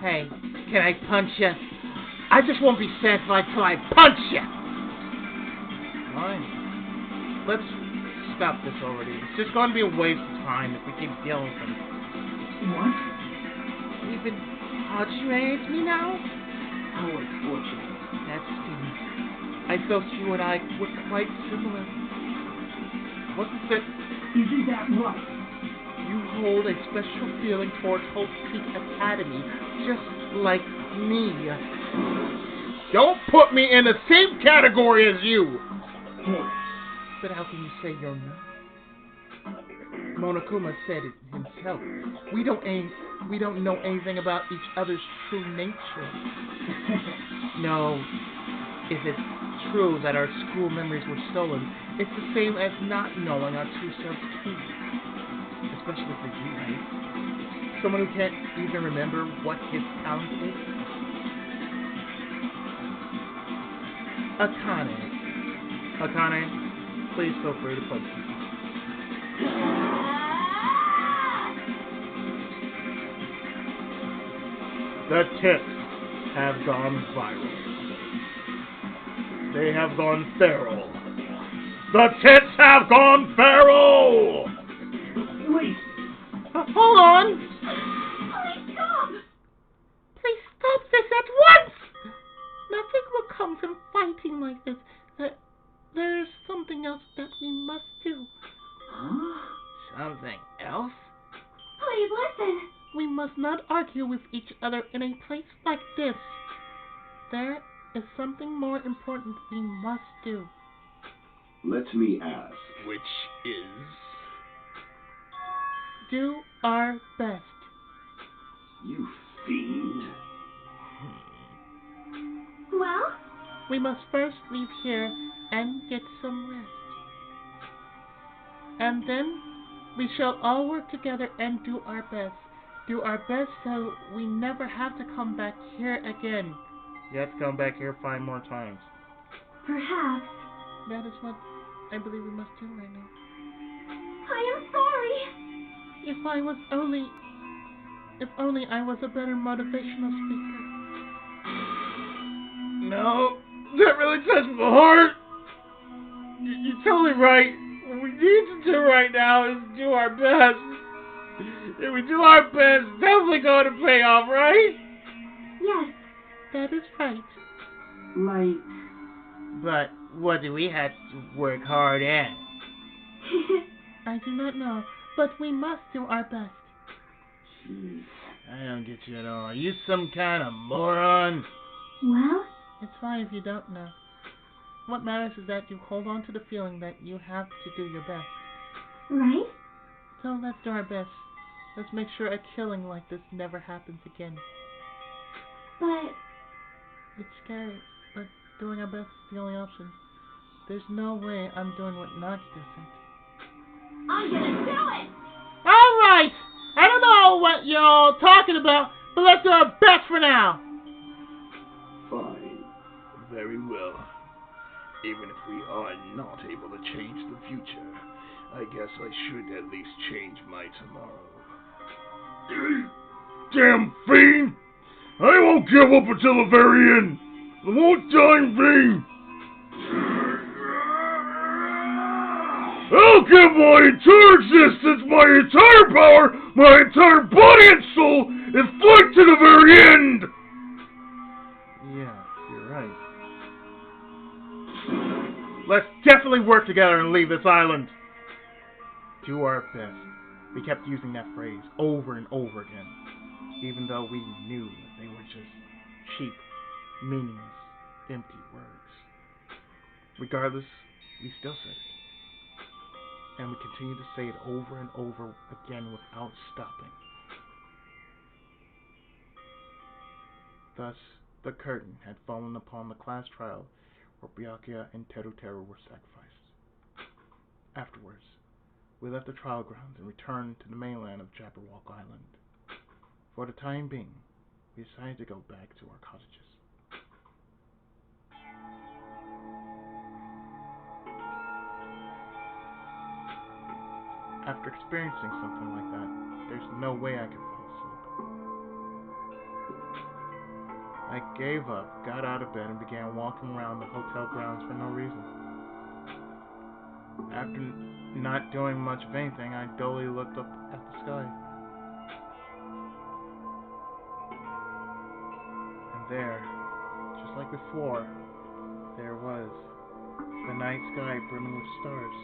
Hey, can I punch you? I just won't be satisfied till I punch you! Fine. Let's stop this already. It's just going to be a waste of time if we keep dealing with him. What? Even touching me now? How unfortunate. That's stupid. I felt you and I were quite similar. Wasn't it? Isn't that right? You hold a special feeling towards Hope Peak Academy, just like me. Don't put me in the same category as you. Hey. But how can you say you're not? Monokuma said it himself. We don't know anything about each other's true nature. No, if it's true that our school memories were stolen, it's the same as not knowing our true selves too. Especially for you, right? Someone who can't even remember what his talent is. Akane, please feel free to punch me. The tits have gone viral. They have gone feral. The tits have gone feral! Wait! Hold on! Please stop! Please stop this at once! Nothing will come from fighting like this. There's something else that we must do. Huh? Something else? Please listen. We must not argue with each other in a place like this. There is something more important we must do. Let me ask. Which is... Do our best. You fiend. Well? We must first leave here and get some rest. And then we shall all work together and do our best. Do our best so we never have to come back here again. You have to come back here 5 more times. Perhaps. That is what I believe we must do right now. If only I was a better motivational speaker. No, that really touched my heart. You're totally right. What we need to do right now is do our best. If we do our best, it's definitely going to pay off, right? Yes. That is right. Like, But what do we have to work hard at? I do not know, but we must do our best. Jeez, I don't get you at all. Are you some kind of moron? Well, It's fine if you don't know. What matters is that you hold on to the feeling that you have to do your best. right? So let's do our best. Let's make sure a killing like this never happens again. But, It's scary, but doing our best is the only option. There's no way I'm doing what Nagi doesn't. I'm gonna do it! Alright! I don't know what you're all talking about, but let's do our best for now! Fine. Very well. Even if we are not able to change the future, I guess I should at least change my tomorrow. Damn fiend! I won't give up until the very end! I won't die in vain! I'll give my entire existence, my entire power, my entire body and soul, and fight to the very end! Yeah, you're right. Let's definitely work together and leave this island. Do our best. We kept using that phrase over and over again, even though we knew that they were just cheap, meaningless, empty words. Regardless, we still said it. And we continue to say it over and over again without stopping. Thus, the curtain had fallen upon the class trial where Byakuya and Teruteru were sacrificed. Afterwards, we left the trial grounds and returned to the mainland of Jabberwock Island. For the time being, we decided to go back to our cottages. After experiencing something like that, there's no way I could fall asleep. I gave up, got out of bed, and began walking around the hotel grounds for no reason. After not doing much of anything, I dully looked up at the sky. And there, just like before, there was the night sky brimming with stars.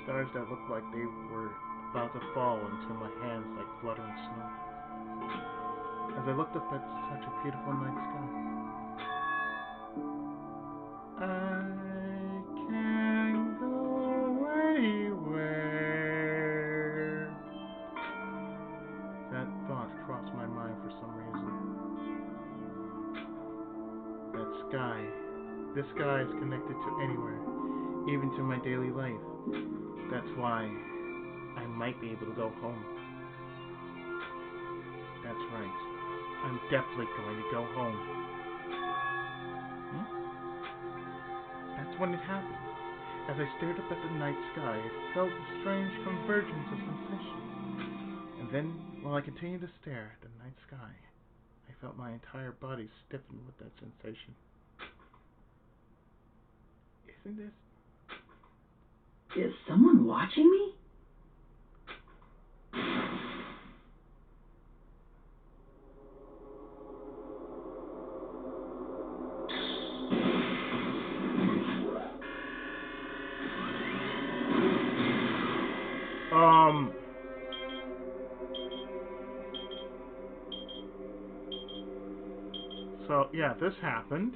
Stars that looked like they were about to fall into my hands like fluttering snow. As I looked up at such a beautiful night sky, I can go anywhere. That thought crossed my mind for some reason. That sky, this sky is connected to anywhere, even to my daily life. That's why I might be able to go home. That's right. I'm definitely going to go home. That's when it happened. As I stared up at the night sky, I felt a strange convergence of sensation. And then, while I continued to stare at the night sky, I felt my entire body stiffen with that sensation. Isn't this... Is someone watching me? So, yeah, this happened.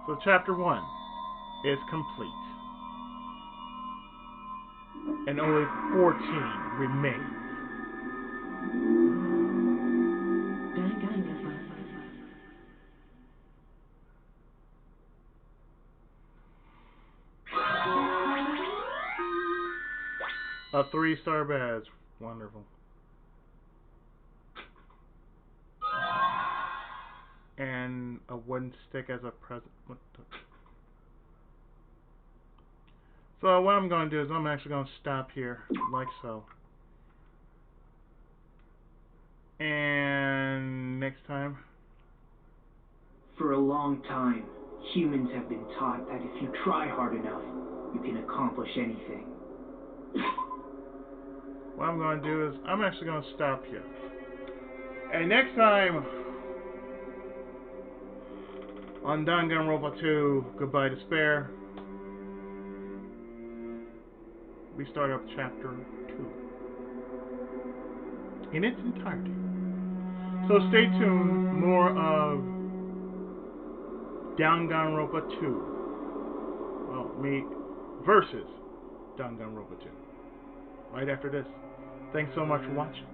So, chapter 1 is complete. And only 14 remain. A 3-star badge. Wonderful. And a wooden stick as a present. What the? So what I'm going to do is I'm actually going to stop here, like so. And next time. For a long time, humans have been taught that if you try hard enough, you can accomplish anything. What I'm going to do is I'm actually going to stop here. And next time on Danganronpa 2, Goodbye Despair, we start up chapter 2 in its entirety. So stay tuned, more of Danganronpa 2. Well, me versus Danganronpa 2. Right after this. Thanks so much for watching.